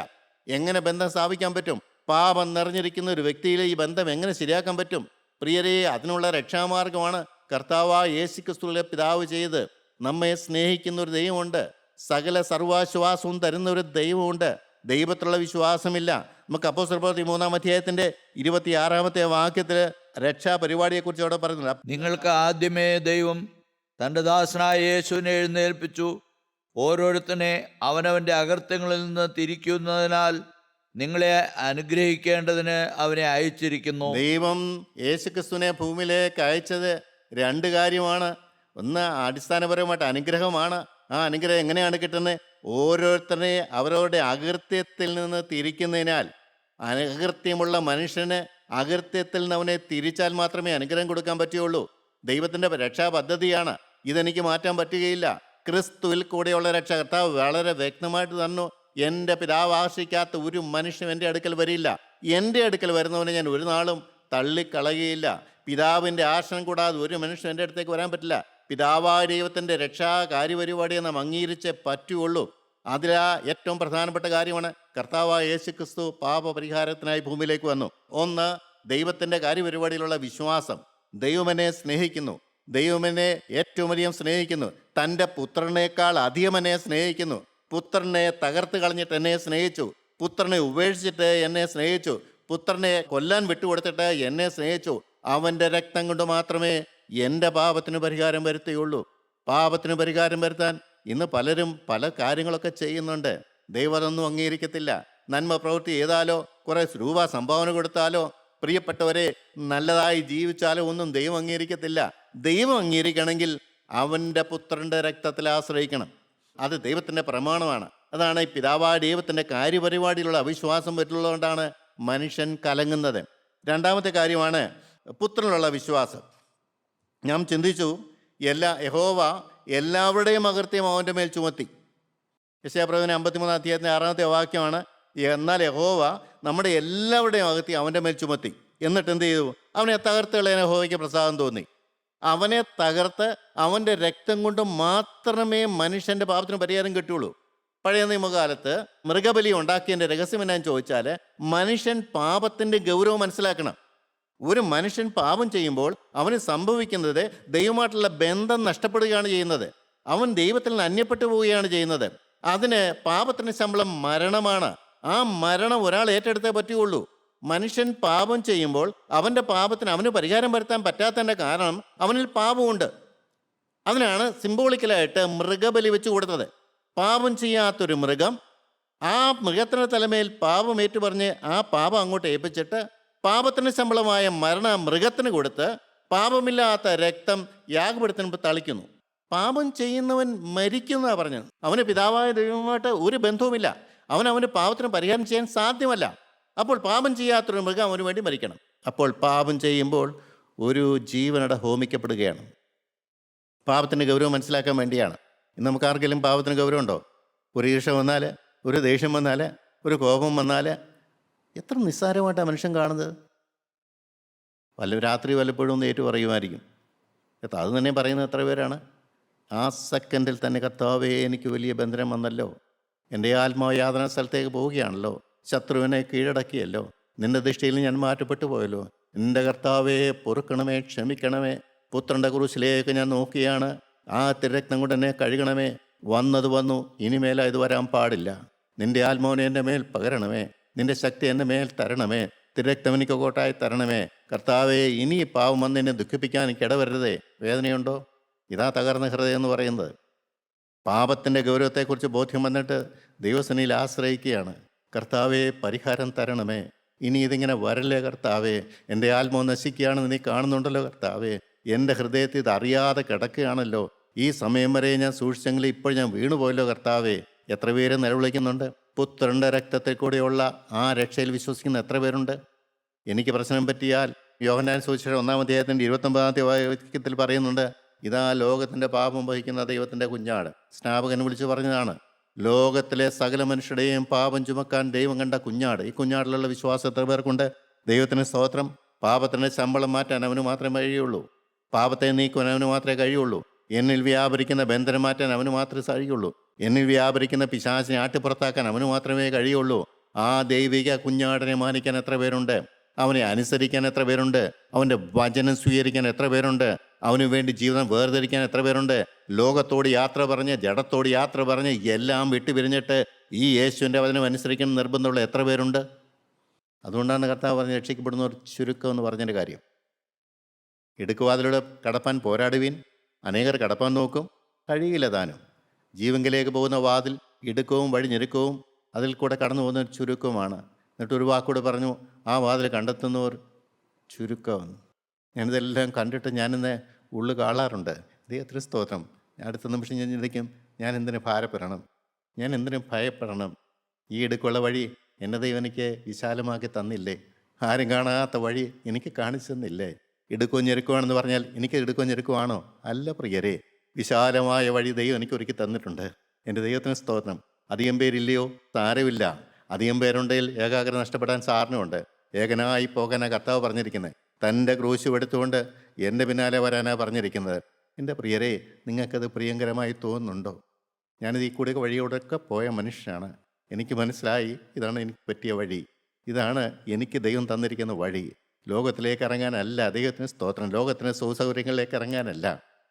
എങ്ങനെ ബന്ധം സ്ഥാപിക്കാൻ പറ്റും? പാപം നിറഞ്ഞിരിക്കുന്ന ഒരു വ്യക്തിയിൽ ഈ ബന്ധം എങ്ങനെ ശരിയാക്കാൻ പറ്റും? പ്രിയരെ, അതിനുള്ള രക്ഷാമാർഗമാണ് കർത്താവായ യേശു ക്രിസ്തുവിലെ പിതാവ് ചെയ്ത്. നമ്മെ സ്നേഹിക്കുന്ന ഒരു ദൈവമുണ്ട്, സകല സർവാശ്വാസവും തരുന്ന ഒരു ദൈവമുണ്ട്. ദൈവത്തിലുള്ള വിശ്വാസമില്ല. നമുക്ക് അപ്പോസ്തലപ്രവൃത്തി 3-ാം അധ്യായത്തിൻ്റെ 26-ാമത്തെ വാക്യത്തിൽ രക്ഷാ പരിപാടിയെക്കുറിച്ച് അവിടെ പറയുന്നുണ്ട്. നിങ്ങൾക്ക് ആദ്യമേ ദൈവം തൻ്റെ ദാസനായ യേശുവിനെ എഴുന്നേൽപ്പിച്ചു. ഓരോരുത്തനെ അവനവൻ്റെ അകൃത്യങ്ങളിൽ നിന്ന് തിരിക്കുന്നതിനാൽ നിങ്ങളെ അനുഗ്രഹിക്കേണ്ടതിന് അവനെ അയച്ചിരിക്കുന്നു. ദൈവം യേശുക്രിസ്തുവിനെ ഭൂമിയിലേക്ക് അയച്ചത് രണ്ട് കാര്യമാണ്. ഒന്ന് അടിസ്ഥാനപരമായിട്ട് അനുഗ്രഹമാണ്. ആ അനുഗ്രഹം എങ്ങനെയാണ് കിട്ടുന്നത്? ഓരോരുത്തരെ അവരവരുടെ അകൃത്യത്തിൽ നിന്ന് തിരിക്കുന്നതിനാൽ. അകൃത്യമുള്ള മനുഷ്യന് അകൃത്യത്തിൽ നിന്ന് അവനെ തിരിച്ചാൽ മാത്രമേ അനുഗ്രഹം കൊടുക്കാൻ പറ്റുകയുള്ളൂ. ദൈവത്തിൻ്റെ രക്ഷാ പദ്ധതിയാണ്. ഇതെനിക്ക് മാറ്റാൻ പറ്റുകയില്ല. ക്രിസ്തുവിൽ കൂടെയുള്ള രക്ഷ കർത്താവ് വളരെ വ്യക്തമായിട്ട് തന്നു. എൻ്റെ പിതാവ് ആശ്രയിക്കാത്ത ഒരു മനുഷ്യൻ എൻ്റെ അടുക്കൽ വരില്ല. എൻ്റെ അടുക്കൽ വരുന്നവനെ ഞാൻ ഒരു നാളും തള്ളിക്കളയുകയില്ല. പിതാവിൻ്റെ ആശ്രയം കൂടാതെ ഒരു മനുഷ്യൻ എൻ്റെ അടുത്തേക്ക് വരാൻ പറ്റില്ല. പിതാവായ ദൈവത്തിൻ്റെ രക്ഷാ കാര്യപരിപാടിയെ നാം അംഗീകരിച്ചേ പറ്റുകയുള്ളൂ. അതിലാ ഏറ്റവും പ്രധാനപ്പെട്ട കാര്യമാണ് കർത്താവായ യേശുക്രിസ്തു പാപപരിഹാരത്തിനായി ഭൂമിയിലേക്ക് വന്നു. ഒന്ന്, ദൈവത്തിൻ്റെ കാര്യപരിപാടിയിലുള്ള വിശ്വാസം. ദൈവം എന്നെ സ്നേഹിക്കുന്നു. ദൈവം എന്നെ ഏറ്റവും അധികം സ്നേഹിക്കുന്നു. തൻ്റെ പുത്രനേക്കാൾ അധികം എന്നെ സ്നേഹിക്കുന്നു. പുത്രനെ തകർത്ത് കളഞ്ഞിട്ട് എന്നെ സ്നേഹിച്ചു. പുത്രനെ ഉപേക്ഷിച്ചിട്ട് എന്നെ സ്നേഹിച്ചു. പുത്രനെ കൊല്ലാൻ വിട്ടുകൊടുത്തിട്ട് എന്നെ സ്നേഹിച്ചു. അവൻ്റെ രക്തം കൊണ്ട് മാത്രമേ എൻ്റെ പാപത്തിന് പരിഹാരം വരുത്തുകയുള്ളൂ. പാപത്തിന് പരിഹാരം വരുത്താൻ ഇന്ന് പലരും പല കാര്യങ്ങളൊക്കെ ചെയ്യുന്നുണ്ട്. ദൈവം അതൊന്നും അംഗീകരിക്കത്തില്ല. നന്മ പ്രവൃത്തി ചെയ്താലോ കുറേ രൂപ സംഭാവന കൊടുത്താലോ പ്രിയപ്പെട്ടവരെ നല്ലതായി ജീവിച്ചാലോ ഒന്നും ദൈവം അംഗീകരിക്കത്തില്ല. ദൈവം അംഗീകരിക്കണമെങ്കിൽ അവൻ്റെ പുത്രൻ്റെ രക്തത്തിൽ ആശ്രയിക്കണം. അത് ദൈവത്തിൻ്റെ പ്രമാണമാണ്. അതാണ് ഈ പിതാവായ ദൈവത്തിൻ്റെ കാര്യപരിപാടിയിലുള്ള അവിശ്വാസം പറ്റുള്ളതുകൊണ്ടാണ് മനുഷ്യൻ കലങ്ങുന്നത്. രണ്ടാമത്തെ കാര്യമാണ് പുത്രനുള്ള വിശ്വാസം. ഞാൻ ചിന്തിച്ചു, യഹോവ എല്ലാവരുടെയും അകൃത്യം അവൻ്റെ മേൽ ചുമത്തി. യെശയ്യാപ്രവചനം 53 അധ്യായത്തിൻ്റെ 6-ാമത്തെ വാക്യമാണ്. എന്നാൽ യഹോവ നമ്മുടെ എല്ലാവരുടെയും അകൃത്യം അവൻ്റെ മേൽ ചുമത്തി. എന്നിട്ട് എന്ത് ചെയ്തു? അവനെ തകർത്തുകളയാൻ യഹോവയ്ക്ക് പ്രസാദം തോന്നി. അവനെ തകർത്ത് അവൻ്റെ രക്തം കൊണ്ട് മാത്രമേ മനുഷ്യൻ്റെ പാപത്തിന് പരിഹാരം കിട്ടുകയുള്ളൂ. പഴയ നിയമകാലത്ത് മൃഗബലി ഉണ്ടാക്കിയതിൻ്റെ രഹസ്യം എന്നാന്ന് ചോദിച്ചാൽ, മനുഷ്യൻ പാപത്തിൻ്റെ ഗൗരവം മനസ്സിലാക്കണം. ഒരു മനുഷ്യൻ പാപം ചെയ്യുമ്പോൾ അവന് സംഭവിക്കുന്നത് ദൈവമായിട്ടുള്ള ബന്ധം നഷ്ടപ്പെടുകയാണ് ചെയ്യുന്നത്. അവൻ ദൈവത്തിൽ നിന്ന് അന്യപ്പെട്ടു പോവുകയാണ് ചെയ്യുന്നത്. അതിന് പാപത്തിന് ശമ്പളം മരണമാണ്. ആ മരണം ഒരാൾ ഏറ്റെടുത്തേ പറ്റുകയുള്ളൂ. മനുഷ്യൻ പാപം ചെയ്യുമ്പോൾ അവൻ്റെ പാപത്തിന് അവന് പരിഹാരം വരുത്താൻ പറ്റാത്തതിൻ്റെ കാരണം അവനിൽ പാപമുണ്ട്. അതിനാണ് സിംബോളിക്കലായിട്ട് മൃഗബലി വെച്ച് കൊടുത്തത്. പാപം ചെയ്യാത്തൊരു മൃഗം, ആ മൃഗത്തിൻ്റെ തലമേൽ പാപം ഏറ്റുപറഞ്ഞ് ആ പാപം അങ്ങോട്ട് ഏൽപ്പിച്ചിട്ട് പാപത്തിന് ശമ്പളമായ മരണം മൃഗത്തിന് കൊടുത്ത് പാപമില്ലാത്ത രക്തം യാഗപീഠത്തിന് തളിക്കുന്നു. പാപം ചെയ്യുന്നവൻ മരിക്കുന്നതാണ് പറഞ്ഞത്. അവന് പിതാവായ ദൈവമായിട്ട് ഒരു ബന്ധവുമില്ല. അവന് പാപത്തിന് പരിഹാരം ചെയ്യാൻ സാധ്യമല്ല. അപ്പോൾ പാപം ചെയ്യാത്തൊരു മൃഗം അവന് വേണ്ടി മരിക്കണം. അപ്പോൾ പാപം ചെയ്യുമ്പോൾ ഒരു ജീവനടെ ഹോമിക്കപ്പെടുകയാണ്. പാപത്തിൻ്റെ ഗൗരവം മനസ്സിലാക്കാൻ വേണ്ടിയാണ്. ഇന്ന് നമുക്ക് ആർക്കെങ്കിലും പാപത്തിന് ഗൗരവം ഉണ്ടോ? ഒരു ഈർഷ്യ വന്നാൽ, ഒരു ദേഷ്യം വന്നാൽ, ഒരു കോപം വന്നാൽ എത്ര നിസ്സാരമായിട്ടാണ് മനുഷ്യൻ കാണുന്നത്. രാത്രി വല്ലപ്പോഴും ഒന്ന് ഏറ്റു പറയുമായിരിക്കും. അത് തന്നെ പറയുന്നത് എത്ര പേരാണ്? ആ സെക്കൻഡിൽ തന്നെ കർത്താവേ എനിക്ക് വലിയ ബന്ധനം വന്നല്ലോ, എൻ്റെ ആത്മാവ് യാതന സ്ഥലത്തേക്ക് പോവുകയാണല്ലോ, ശത്രുവിനെ കീഴടക്കിയല്ലോ, നിൻ്റെ ദൃഷ്ടിയിൽ ഞാൻ മാറ്റപ്പെട്ടു പോയല്ലോ, എൻ്റെ കർത്താവേ പൊറുക്കണമേ, ക്ഷമിക്കണമേ, പുത്രൻ്റെ കുരിശിലേക്ക് ഞാൻ നോക്കിയാണ്, ആ തിരക്തം കൊണ്ട് എന്നെ കഴുകണമേ, വന്നത് വന്നു, ഇനിമേല ഇത് വരാൻ പാടില്ല, നിൻ്റെ ആത്മാവിനെ എൻ്റെ മേൽ പകരണമേ, നിൻ്റെ ശക്തി എൻ്റെ മേൽ തരണമേ, തിരക്തം എനിക്ക് കോട്ടായി തരണമേ, കർത്താവേ ഇനി പാവം വന്ന് എന്നെ ദുഃഖിപ്പിക്കാൻ എനിക്ക് ഇടവരുതേ. വേദനയുണ്ടോ? ഇതാ തകർന്ന ഹൃദയം എന്ന് പറയുന്നത്. പാപത്തിൻ്റെ ഗൗരവത്തെക്കുറിച്ച് ബോധ്യം വന്നിട്ട് ദൈവസേനയിൽ ആശ്രയിക്കുകയാണ്. കർത്താവേ പരിഹാരം തരണമേ, ഇനി ഇതിങ്ങനെ വരല്ലേ കർത്താവേ, എൻ്റെ ആത്മാവ് നശിക്കുകയാണെന്ന് നീ കാണുന്നുണ്ടല്ലോ കർത്താവേ, എൻ്റെ ഹൃദയത്തിൽ ഇത് അറിയാതെ കിടക്കുകയാണല്ലോ, ഈ സമയം വരെ ഞാൻ സൂക്ഷിച്ചെങ്കിൽ ഇപ്പോൾ ഞാൻ വീണുപോയല്ലോ കർത്താവേ. എത്ര പേര് നിലവിളിക്കുന്നുണ്ട്? പുത്രൻ്റെ രക്തത്തിൽ കൂടെയുള്ള ആ രക്ഷയിൽ വിശ്വസിക്കുന്ന എത്ര പേരുണ്ട്? എനിക്ക് പ്രശ്നം പറ്റിയാൽ യോഹന്നാൻ സുവിശേഷം 1-ാം അധ്യായത്തിൻ്റെ 29-ാമത്തെ വാക്യത്തിൽ പറയുന്നുണ്ട്, ഇതാ ലോകത്തിൻ്റെ പാപം വഹിക്കുന്ന ദൈവത്തിൻ്റെ കുഞ്ഞാട്. സ്നാപകൻ വിളിച്ചു പറഞ്ഞതാണ്, ലോകത്തിലെ സകല മനുഷ്യരുടെയും പാപം ചുമക്കാൻ ദൈവം കണ്ട കുഞ്ഞാട്. ഈ കുഞ്ഞാടിലുള്ള വിശ്വാസം എത്ര പേർക്കുണ്ട്? ദൈവത്തിന് സ്തോത്രം. പാപത്തിൻ്റെ ശമ്പളം മാറ്റാൻ അവന് മാത്രമേ കഴിയുള്ളൂ. പാപത്തെ നീക്കുവാൻ അവന് മാത്രമേ കഴിയുള്ളൂ. എന്നിൽ വ്യാപരിക്കുന്ന ബന്ധനം മാറ്റാൻ അവന് മാത്രമേ കഴിയുള്ളൂ. എന്നിൽ വ്യാപരിക്കുന്ന പിശാചിനെ ആട്ടിപ്പുറത്താക്കാൻ അവന് മാത്രമേ കഴിയുള്ളൂ. ആ ദൈവിക കുഞ്ഞാടിനെ മാനിക്കാൻ എത്ര പേരുണ്ട്? അവനെ അനുസരിക്കാൻ എത്ര പേരുണ്ട്? അവൻ്റെ വചനം സ്വീകരിക്കാൻ എത്ര പേരുണ്ട്? അവന് വേണ്ടി ജീവിതം വേർതിരിക്കാൻ എത്ര പേരുണ്ട്? ലോകത്തോട് യാത്ര പറഞ്ഞ്, ജഡത്തോട് യാത്ര പറഞ്ഞ് എല്ലാം വിട്ടുപിരിഞ്ഞിട്ട് ഈ യേശുവിൻ്റെ വചനം അനുസരിക്കാൻ നിർബന്ധമുള്ള എത്ര പേരുണ്ട്? അതുകൊണ്ടാണ് കർത്താവ് പറഞ്ഞ് രക്ഷിക്കപ്പെടുന്ന ഒരു ചുരുക്കം എന്ന് പറഞ്ഞതിൻ്റെ കാര്യം. ഇടുക്കുവാതിലൂടെ കടപ്പാൻ പോരാടുവീൻ, അനേകർ കടപ്പാൻ നോക്കും, കഴിയില്ല താനും. ജീവങ്കിലേക്ക് പോകുന്ന വാതിൽ ഇടുക്കവും വഴി ഞെരുക്കവും അതിൽ കൂടെ കടന്നു പോകുന്ന ചുരുക്കവുമാണ്. എന്നിട്ട് ഒരു വാക്കൂടെ പറഞ്ഞു, ആ വാതിൽ കണ്ടെത്തുന്നവർ ചുരുക്കമെന്ന്. ഞാനിതെല്ലാം കണ്ടിട്ട് ഞാനിന്ന് ഉള്ളു കാളാറുണ്ട്. ദൈവത്തിന് സ്തോത്രം. അടുത്ത നിമിഷം ഞാൻ ചിന്തിക്കും, ഞാൻ എന്തിനു ഭാരപ്പെടണം, ഞാൻ എന്തിനു ഭയപ്പെടണം? ഈ ഇടുക്കുള്ള വഴി എൻ്റെ ദൈവം എനിക്ക് വിശാലമാക്കി തന്നില്ലേ? ആരും കാണാത്ത വഴി എനിക്ക് കാണിച്ചു തന്നില്ലേ? ഇടുക്കവും ഞെരുക്കുവാണെന്ന് പറഞ്ഞാൽ എനിക്ക് ഇടുക്കവും ഞെരുക്കുവാണോ? അല്ല പ്രിയരെ, വിശാലമായ വഴി ദൈവം എനിക്ക് ഒരുക്കി തന്നിട്ടുണ്ട്. എൻ്റെ ദൈവത്തിന് സ്തോത്രം. അധികം പേരില്ലയോ? സാരമില്ല. അധികം പേരുണ്ടെങ്കിൽ ഏകാഗ്രത നഷ്ടപ്പെടാൻ സാറിനുമുണ്ട്. ഏകനായി പോകാനാ കർത്താവ് പറഞ്ഞിരിക്കുന്നത്. തൻ്റെ ക്രൂശ് എടുത്തുകൊണ്ട് എൻ്റെ പിന്നാലെ വരാനാ പറഞ്ഞിരിക്കുന്നത്. എൻ്റെ പ്രിയരെ, നിങ്ങൾക്കത് പ്രിയങ്കരമായി തോന്നുന്നുണ്ടോ? ഞാനിത് ഈ കൂടെ വഴിയോടൊക്കെ പോയ മനുഷ്യനാണ്. എനിക്ക് മനസ്സിലായി, ഇതാണ് എനിക്ക് പറ്റിയ വഴി, ഇതാണ് എനിക്ക് ദൈവം തന്നിരിക്കുന്ന വഴി. ലോകത്തിലേക്ക് ഇറങ്ങാനല്ല, ദൈവത്തിന് സ്തോത്രം, ലോകത്തിന് സുഖസൗകര്യങ്ങളിലേക്ക് ഇറങ്ങാനല്ല.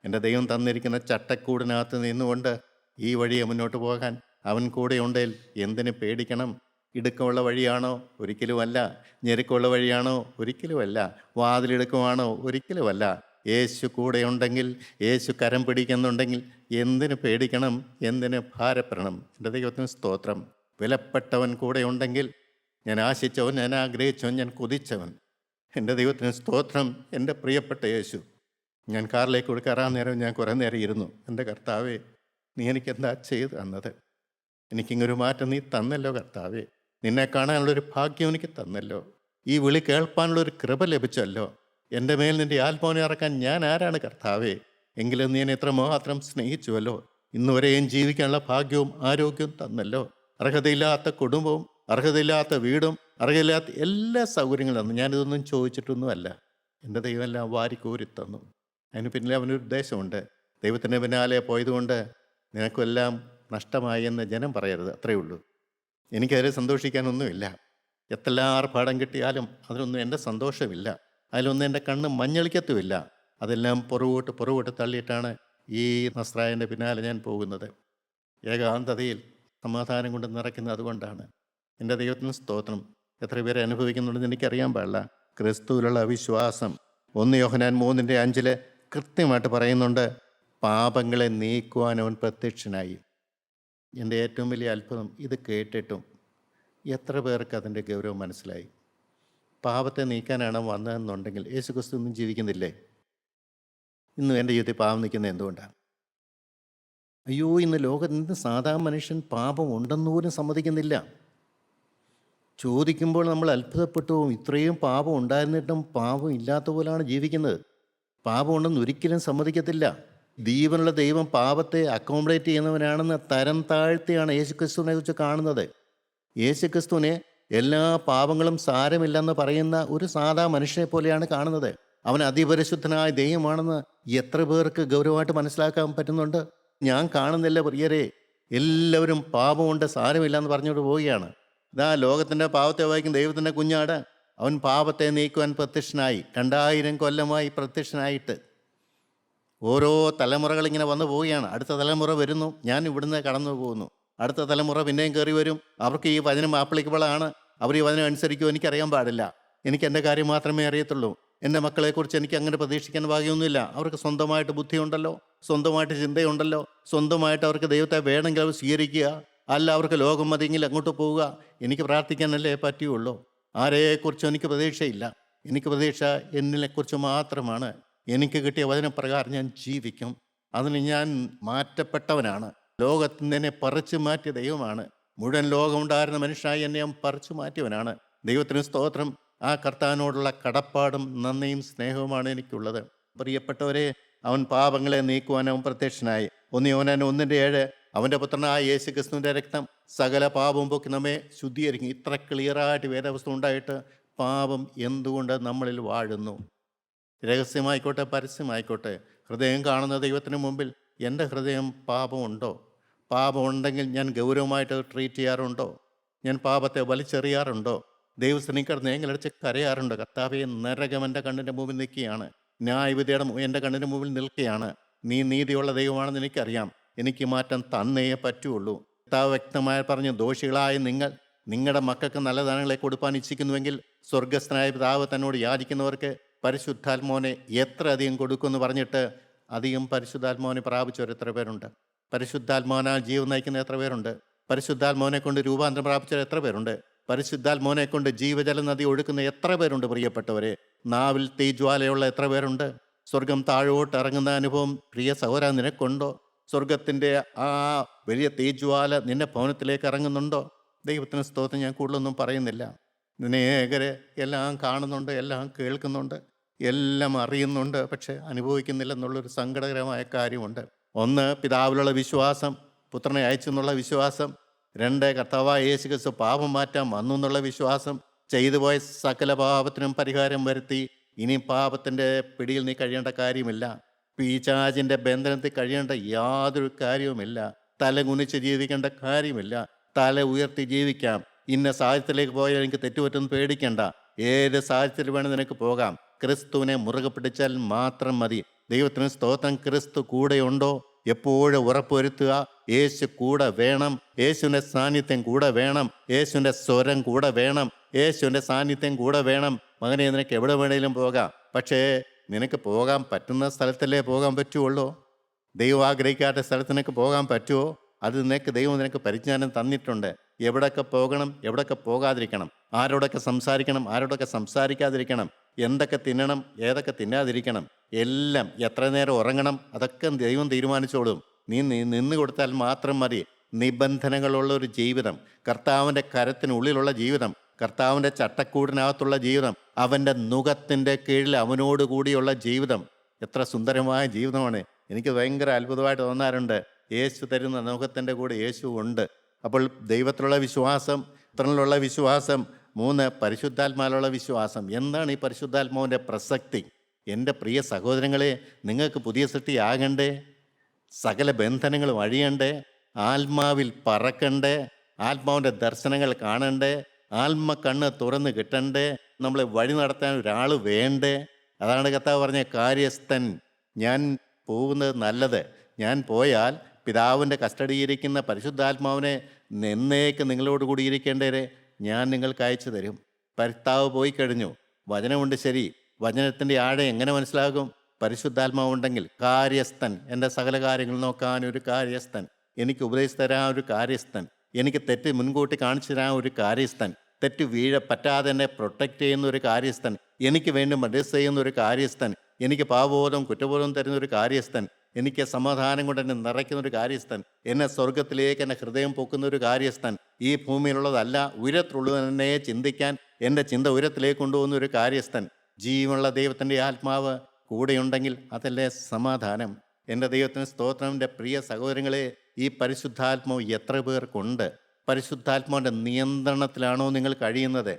എൻ്റെ ദൈവം തന്നിരിക്കുന്ന ചട്ടക്കൂടിനകത്ത് നിന്നുകൊണ്ട് ഈ വഴിയെ മുന്നോട്ട് പോകാൻ അവൻ കൂടെ ഉണ്ടെങ്കിൽ എന്തിനു പേടിക്കണം? ഇടുക്കമുള്ള വഴിയാണോ? ഒരിക്കലുമല്ല. ഞെരുക്കമുള്ള വഴിയാണോ? ഒരിക്കലുമല്ല. വാതിലിടുക്കമാണോ? ഒരിക്കലുമല്ല. യേശു കൂടെ ഉണ്ടെങ്കിൽ, യേശു കരം പിടിക്കുന്നുണ്ടെങ്കിൽ എന്തിനു പേടിക്കണം? എന്തിനു ഭാരപ്പെടണം? എൻ്റെ ദൈവത്തിന് സ്തോത്രം. വിലപ്പെട്ടവൻ കൂടെ ഉണ്ടെങ്കിൽ, ഞാൻ ആശിച്ചവൻ, ഞാൻ ആഗ്രഹിച്ചവൻ, ഞാൻ കൊതിച്ചവൻ. എൻ്റെ ദൈവത്തിന് സ്തോത്രം. എൻ്റെ പ്രിയപ്പെട്ട യേശു. ഞാൻ കാറിലേക്ക് കൂടി കയറാൻ നേരം ഞാൻ കുറേ നേരം ഇരുന്നു. എൻ്റെ കർത്താവേ, നീ എനിക്കെന്താ ചെയ്തു തന്നത്? എനിക്കിങ്ങൊരു മാറ്റം നീ തന്നല്ലോ കർത്താവേ. നിന്നെ കാണാനുള്ളൊരു ഭാഗ്യം എനിക്ക് തന്നല്ലോ. ഈ വിളി കേൾപ്പാനുള്ളൊരു കൃപ ലഭിച്ചല്ലോ. എൻ്റെ മേൽ നിൻ്റെ ആത്മാവിനെ ഇറക്കാൻ ഞാൻ ആരാണ് കർത്താവേ? എങ്കിലും നീ എന്നെ എത്രമാത്രം സ്നേഹിച്ചുവല്ലോ. ഇന്നുവരെയും ജീവിക്കാനുള്ള ഭാഗ്യവും ആരോഗ്യവും തന്നല്ലോ. അർഹതയില്ലാത്ത കുടുംബവും അർഹതയില്ലാത്ത വീടും അർഹതയില്ലാത്ത എല്ലാ സൗകര്യങ്ങളും തന്നു. ഞാനിതൊന്നും ചോദിച്ചിട്ടൊന്നുമല്ല. എൻ്റെ ദൈവം എല്ലാം വാരിക്കോരി തന്നു. അതിന് പിന്നിൽ അവനൊരു ഉദ്ദേശമുണ്ട്. ദൈവത്തിൻ്റെ പിന്നാലെ പോയതുകൊണ്ട് നിനക്കെല്ലാം നഷ്ടമായി എന്ന് ജനം പറയരുത്. അത്രയേ ഉള്ളൂ. എനിക്കതിൽ സന്തോഷിക്കാനൊന്നുമില്ല. എത്രല്ലാം ആർഭാടം കിട്ടിയാലും അതിലൊന്നും എൻ്റെ സന്തോഷമില്ല. അതിലൊന്നും എൻ്റെ കണ്ണ് മഞ്ഞളിക്കത്തുമില്ല. അതെല്ലാം പുറകോട്ട് തള്ളിയിട്ടാണ് ഈ നസ്രായൻ്റെ പിന്നാലെ ഞാൻ പോകുന്നത്. ഏകാന്തതയിൽ സമാധാനം കൊണ്ട് നിറയ്ക്കുന്നത് അതുകൊണ്ടാണ്. എൻ്റെ ദൈവത്തിന് സ്തോത്രം. എത്ര പേരെ അനുഭവിക്കുന്നുണ്ടെന്ന് എനിക്കറിയാൻ പാടില്ല. ക്രിസ്തുവിലുള്ള വിശ്വാസം 1 യോഹന്നാൻ 3:5 കൃത്യമായിട്ട് പറയുന്നുണ്ട്, പാപങ്ങളെ നീക്കുവാൻ അവൻ പ്രത്യക്ഷനായി. എൻ്റെ ഏറ്റവും വലിയ അത്ഭുതം, ഇത് കേട്ടിട്ടും എത്ര പേർക്ക് അതിൻ്റെ ഗൗരവം മനസ്സിലായി? പാപത്തെ നീക്കാനാണ് വന്നതെന്നുണ്ടെങ്കിൽ യേശു ക്രിസ്തു ഒന്നും ജീവിക്കുന്നില്ലേ? ഇന്നും എൻ്റെ ജീവിതത്തിൽ പാപം നിൽക്കുന്നത് എന്തുകൊണ്ടാണ്? അയ്യോ, ഇന്ന് ലോകത്ത് സാധാരണ മനുഷ്യൻ പാപം ഉണ്ടെന്ന് പോലും സമ്മതിക്കുന്നില്ല. ചോദിക്കുമ്പോൾ നമ്മൾ അത്ഭുതപ്പെട്ടു പോകും. ഇത്രയും പാപം ഉണ്ടായിരുന്നിട്ടും പാപം ഇല്ലാത്ത പോലാണ് ജീവിക്കുന്നത്. പാപം ഉണ്ടെന്ന് ഒരിക്കലും സമ്മതിക്കത്തില്ല. ജീവനുള്ള ദൈവം പാപത്തെ അക്കോമഡേറ്റ് ചെയ്യുന്നവനാണെന്ന് തരം താഴ്ത്തിയാണ് യേശുക്രിസ്തുവിനെ കുറിച്ച് കാണുന്നത്. യേശുക്രിസ്തുവിനെ എല്ലാ പാപങ്ങളും സാരമില്ലെന്ന് പറയുന്ന ഒരു സാധാ മനുഷ്യനെ പോലെയാണ് കാണുന്നത്. അവൻ അതിപരിശുദ്ധനായ ദൈവമാണെന്ന് എത്ര പേർക്ക് ഗൗരവമായിട്ട് മനസ്സിലാക്കാൻ പറ്റുന്നുണ്ട്? ഞാൻ കാണുന്നില്ല പ്രിയരെ. എല്ലാവരും പാപമുണ്ട്, സാരമില്ലെന്ന് പറഞ്ഞുകൊണ്ട് പോവുകയാണ്. ഇതാ ലോകത്തിൻ്റെ പാപത്തെ വായിക്കും ദൈവത്തിൻ്റെ കുഞ്ഞാട്. അവൻ പാപത്തെ നീക്കുവാൻ പ്രത്യക്ഷനായി. 2000 കൊല്ലമായി പ്രത്യക്ഷനായിട്ട്. ഓരോ തലമുറകളിങ്ങനെ വന്നു പോവുകയാണ്. അടുത്ത തലമുറ വരുന്നു, ഞാൻ ഇവിടുന്ന് കടന്നു പോകുന്നു. അടുത്ത തലമുറ പിന്നെയും കയറി വരും. അവർക്ക് ഈ വചനം ആപ്ലിക്കബിളാണ്. അവർ ഈ വചനം അനുസരിക്കുമോ എനിക്കറിയാൻ പാടില്ല. എനിക്ക് എൻ്റെ കാര്യം മാത്രമേ അറിയത്തുള്ളൂ. എൻ്റെ മക്കളെക്കുറിച്ച് എനിക്ക് അങ്ങനെ പ്രതീക്ഷിക്കാൻ ഭാഗ്യമൊന്നുമില്ല. അവർക്ക് സ്വന്തമായിട്ട് ബുദ്ധിയുണ്ടല്ലോ, സ്വന്തമായിട്ട് ചിന്തയുണ്ടല്ലോ, സ്വന്തമായിട്ട് അവർക്ക് ദൈവത്തെ വേണമെങ്കിൽ അവർ സ്വീകരിക്കുക. അല്ല അവർക്ക് ലോകം മതിയെങ്കിൽ അങ്ങോട്ട് പോവുക. എനിക്ക് പ്രാർത്ഥിക്കാനല്ലേ പറ്റുകയുള്ളൂ. ആരെക്കുറിച്ചും എനിക്ക് പ്രതീക്ഷയില്ല. എനിക്ക് പ്രതീക്ഷ എന്നിനെക്കുറിച്ച് മാത്രമാണ്. എനിക്ക് കിട്ടിയ വചനപ്രകാരം ഞാൻ ജീവിക്കും. അതിന് ഞാൻ മാറ്റപ്പെട്ടവനാണ്. ലോകത്തിൽ നിന്നെ പറിച്ചു മാറ്റിയ ദൈവമാണ്. മുഴുവൻ ലോകമുണ്ടായിരുന്ന മനുഷ്യനായി എന്നെ ഞാൻ പറിച്ചു മാറ്റിയവനാണ്. ദൈവത്തിന് സ്തോത്രം. ആ കർത്താവിനോടുള്ള കടപ്പാടും നന്ദിയും സ്നേഹവുമാണ് എനിക്കുള്ളത്. പ്രിയപ്പെട്ടവരെ, അവൻ പാപങ്ങളെ നീക്കുവാൻ അവൻ പ്രത്യക്ഷനായി. 1 യോഹന്നാൻ 1:7 അവൻ്റെ പുത്രനായ യേശു ക്രിസ്തുവിൻ്റെ രക്തം സകല പാപവും പൊക്കി നമ്മെ ശുദ്ധീകരിക്കും. ഇത്ര ക്ലിയറായിട്ട് വേദവസ്തു ഉണ്ടായിട്ട് പാപം എന്തുകൊണ്ട് നമ്മളിൽ വാഴുന്നു? രഹസ്യമായിക്കോട്ടെ പരസ്യമായിക്കോട്ടെ, ഹൃദയം കാണുന്ന ദൈവത്തിന് മുമ്പിൽ എൻ്റെ ഹൃദയം പാപമുണ്ടോ? പാപമുണ്ടെങ്കിൽ ഞാൻ ഗൗരവമായിട്ട് ട്രീറ്റ് ചെയ്യാറുണ്ടോ? ഞാൻ പാപത്തെ വലിച്ചെറിയാറുണ്ടോ? ദൈവസ്ഥനിൽ കിടന്ന് ഏങ്ങലടിച്ച് കരയാറുണ്ടോ? കർത്താവേ, നരകം എൻ്റെ കണ്ണിൻ്റെ മുമ്പിൽ നിൽക്കുകയാണ്. ന്യായവിധിയുടെ എൻ്റെ കണ്ണിൻ്റെ മുമ്പിൽ നിൽക്കുകയാണ്. നീ നീതിയുള്ള ദൈവമാണെന്ന് എനിക്കറിയാം. എനിക്ക് മാറ്റം തന്നേ പറ്റുള്ളൂ. കർത്താവ് വ്യക്തമായി പറഞ്ഞു, ദോഷികളായ നിങ്ങളുടെ മക്കൾക്ക് നല്ല ദാനങ്ങളെ കൊടുപ്പാൻ ഇച്ഛിക്കുന്നുവെങ്കിൽ സ്വർഗസ്ഥനായ പിതാവ് തന്നോട് യാചിക്കുന്നവർക്ക് പരിശുദ്ധാത്മാവിനെ എത്ര അധികം കൊടുക്കുമെന്ന് പറഞ്ഞിട്ട് അധികം പരിശുദ്ധാത്മാവിനെ പ്രാപിച്ചവർ എത്ര പേരുണ്ട്? പരിശുദ്ധാത്മാവിനാൽ ജീവൻ നയിക്കുന്ന എത്ര പേരുണ്ട്? പരിശുദ്ധാത്മാവിനെ കൊണ്ട് രൂപാന്തരം പ്രാപിച്ചവർ എത്ര പേരുണ്ട്? പരിശുദ്ധാത്മാവിനെ കൊണ്ട് ജീവജല നദി ഒഴുക്കുന്ന എത്ര പേരുണ്ട് പ്രിയപ്പെട്ടവരെ? നാവിൽ തീജ്വാലയുള്ള എത്ര പേരുണ്ട്? സ്വർഗം താഴോട്ട് ഇറങ്ങുന്ന അനുഭവം പ്രിയ സഹോദര നിനക്കുണ്ടോ? സ്വർഗത്തിൻ്റെ ആ വലിയ തീജ്വാല നിന്റെ ഭവനത്തിലേക്ക് ഇറങ്ങുന്നുണ്ടോ? ദൈവത്തിന് സ്തോത്രം. ഞാൻ കൂടുതലൊന്നും പറയുന്നില്ല. അനേകരെ എല്ലാം കാണുന്നുണ്ട്, എല്ലാം കേൾക്കുന്നുണ്ട്, എല്ലാം അറിയുന്നുണ്ട്, പക്ഷെ അനുഭവിക്കുന്നില്ലെന്നുള്ളൊരു സങ്കടകരമായ കാര്യമുണ്ട്. ഒന്ന്, പിതാവിലുള്ള വിശ്വാസം, പുത്രനെ അയച്ചെന്നുള്ള വിശ്വാസം. രണ്ട്, കർത്താവായ യേശു ക്രിസ്തു പാപം മാറ്റാൻ വന്നു എന്നുള്ള വിശ്വാസം. ചെയ്തു പോയ സകല പാപത്തിനും പരിഹാരം വരുത്തി ഇനി പാപത്തിൻ്റെ പിടിയിൽ നീ കഴിയേണ്ട കാര്യമില്ല. പിശാചിൻ്റെ ബന്ധനത്തിൽ കഴിയേണ്ട യാതൊരു കാര്യവുമില്ല. തല കുനിച്ച് ജീവിക്കേണ്ട കാര്യമില്ല. തല ഉയർത്തി ജീവിക്കാം. ഇന്ന സാഹചര്യത്തിലേക്ക് പോയാൽ എനിക്ക് തെറ്റുപറ്റുമെന്ന് പേടിക്കേണ്ട. ഏത് സാഹചര്യത്തിൽ വേണം നിനക്ക് പോകാം. ക്രിസ്തുവിനെ മുറുകെ പിടിച്ചാൽ മാത്രം മതി. ദൈവത്തിന് സ്തോത്രം. ക്രിസ്തു കൂടെയുണ്ടോ? എപ്പോഴും ഉറപ്പുവരുത്തുക, യേശു കൂടെ വേണം. യേശുവിൻ്റെ സാന്നിധ്യം കൂടെ വേണം. യേശുവിൻ്റെ സ്വരം കൂടെ വേണം. യേശുവിൻ്റെ സാന്നിധ്യം കൂടെ വേണം. മകനെ, നിനക്ക് എവിടെ വേണേലും പോകാം. പക്ഷേ നിനക്ക് പോകാൻ പറ്റുന്ന സ്ഥലത്തല്ലേ പോകാൻ പറ്റുള്ളൂ. ദൈവം ആഗ്രഹിക്കാത്ത സ്ഥലത്ത് നിനക്ക് പോകാൻ പറ്റുമോ? അത് ദൈവം നിനക്ക് പരിജ്ഞാനം തന്നിട്ടുണ്ട്. എവിടെയൊക്കെ പോകണം, എവിടെയൊക്കെ പോകാതിരിക്കണം, ആരോടൊക്കെ സംസാരിക്കണം, ആരോടൊക്കെ സംസാരിക്കാതിരിക്കണം, എന്തൊക്കെ തിന്നണം, ഏതൊക്കെ തിന്നാതിരിക്കണം, എല്ലാം എത്ര നേരം ഉറങ്ങണം, അതൊക്കെ ദൈവം തീരുമാനിച്ചോളും. നീ നിന്ന് കൊടുത്താൽ മാത്രം മതി. നിബന്ധനകളുള്ള ഒരു ജീവിതം, കർത്താവിൻ്റെ കരത്തിനുള്ളിലുള്ള ജീവിതം, കർത്താവിൻ്റെ ചട്ടക്കൂടിനകത്തുള്ള ജീവിതം, അവൻ്റെ നുകത്തിൻ്റെ കീഴിൽ അവനോട് കൂടിയുള്ള ജീവിതം. എത്ര സുന്ദരമായ ജീവിതമാണ്. എനിക്ക് ഭയങ്കര അത്ഭുതമായിട്ട് തോന്നാറുണ്ട്. യേശു തരുന്ന നുകത്തിൻ്റെ കൂടെ യേശു ഉണ്ട്. അപ്പോൾ ദൈവത്തിലുള്ള വിശ്വാസം, പുത്രനിലുള്ള വിശ്വാസം. മൂന്ന്, പരിശുദ്ധാത്മാവിലുള്ള വിശ്വാസം. എന്താണ് ഈ പരിശുദ്ധാത്മാവിൻ്റെ പ്രസക്തി? എൻ്റെ പ്രിയ സഹോദരങ്ങളെ, നിങ്ങൾക്ക് പുതിയ സൃഷ്ടിയാകണ്ടേ? സകല ബന്ധനങ്ങളും അഴിയണ്ടേ? ആത്മാവിൽ പറക്കണ്ടേ? ആത്മാവിൻ്റെ ദർശനങ്ങൾ കാണണ്ടേ? ആത്മ കണ്ണ് തുറന്ന് കിട്ടണ്ടേ? നമ്മളെ വഴി നടത്താൻ ഒരാൾ വേണ്ടേ? അതാണ് കർത്താവ് പറഞ്ഞ കാര്യസ്ഥൻ. ഞാൻ പോകുന്നത് നല്ലത്. ഞാൻ പോയാൽ പിതാവിൻ്റെ കസ്റ്റഡിയിരിക്കുന്ന പരിശുദ്ധാത്മാവിനെ എന്നേക്ക് നിങ്ങളോട് കൂടി ഇരിക്കേണ്ടവരെ ഞാൻ നിങ്ങൾക്ക് അയച്ചു തരും. ഭർത്താവ് പോയി കഴിഞ്ഞു. വചനമുണ്ട്, ശരി. വചനത്തിൻ്റെ ആഴം എങ്ങനെ മനസ്സിലാകും? പരിശുദ്ധാത്മാവുണ്ടെങ്കിൽ. കാര്യസ്ഥൻ, എൻ്റെ സകല കാര്യങ്ങൾ നോക്കാൻ ഒരു കാര്യസ്ഥൻ, എനിക്ക് ഉപദേശിച്ച് തരാൻ ഒരു കാര്യസ്ഥൻ, എനിക്ക് തെറ്റ് മുൻകൂട്ടി കാണിച്ചു തരാൻ ഒരു കാര്യസ്ഥൻ, തെറ്റ് പറ്റാതെ എന്നെ പ്രൊട്ടക്റ്റ് ചെയ്യുന്ന ഒരു കാര്യസ്ഥൻ, എനിക്ക് വേണ്ടി മധ്യസ്ഥ ചെയ്യുന്ന ഒരു കാര്യസ്ഥൻ, എനിക്ക് പാപബോധം കുറ്റബോധം തരുന്ന ഒരു കാര്യസ്ഥൻ, എനിക്ക് സമാധാനം കൊണ്ട് എന്നെ നിറയ്ക്കുന്ന ഒരു കാര്യസ്ഥൻ, എന്നെ സ്വർഗത്തിലേക്ക് എൻ്റെ ഹൃദയം പൊക്കുന്ന ഒരു കാര്യസ്ഥൻ, ഈ ഭൂമിയിലുള്ളതല്ല ഉയരത്തിലുള്ളതിനെ ചിന്തിക്കാൻ എൻ്റെ ചിന്ത ഉയരത്തിലേക്ക് കൊണ്ടുപോകുന്ന ഒരു കാര്യസ്ഥൻ. ജീവനുള്ള ദൈവത്തിൻ്റെ ആത്മാവ് കൂടെയുണ്ടെങ്കിൽ അതല്ലേ സമാധാനം. എൻ്റെ ദൈവത്തിന് സ്തോത്രം. എൻ്റെ പ്രിയ സഹോദരങ്ങളെ, ഈ പരിശുദ്ധാത്മാവ് എത്ര പേർക്കുണ്ട്? പരിശുദ്ധാത്മാവിൻ്റെ നിയന്ത്രണത്തിലാണോ നിങ്ങൾ കഴിയുന്നത്?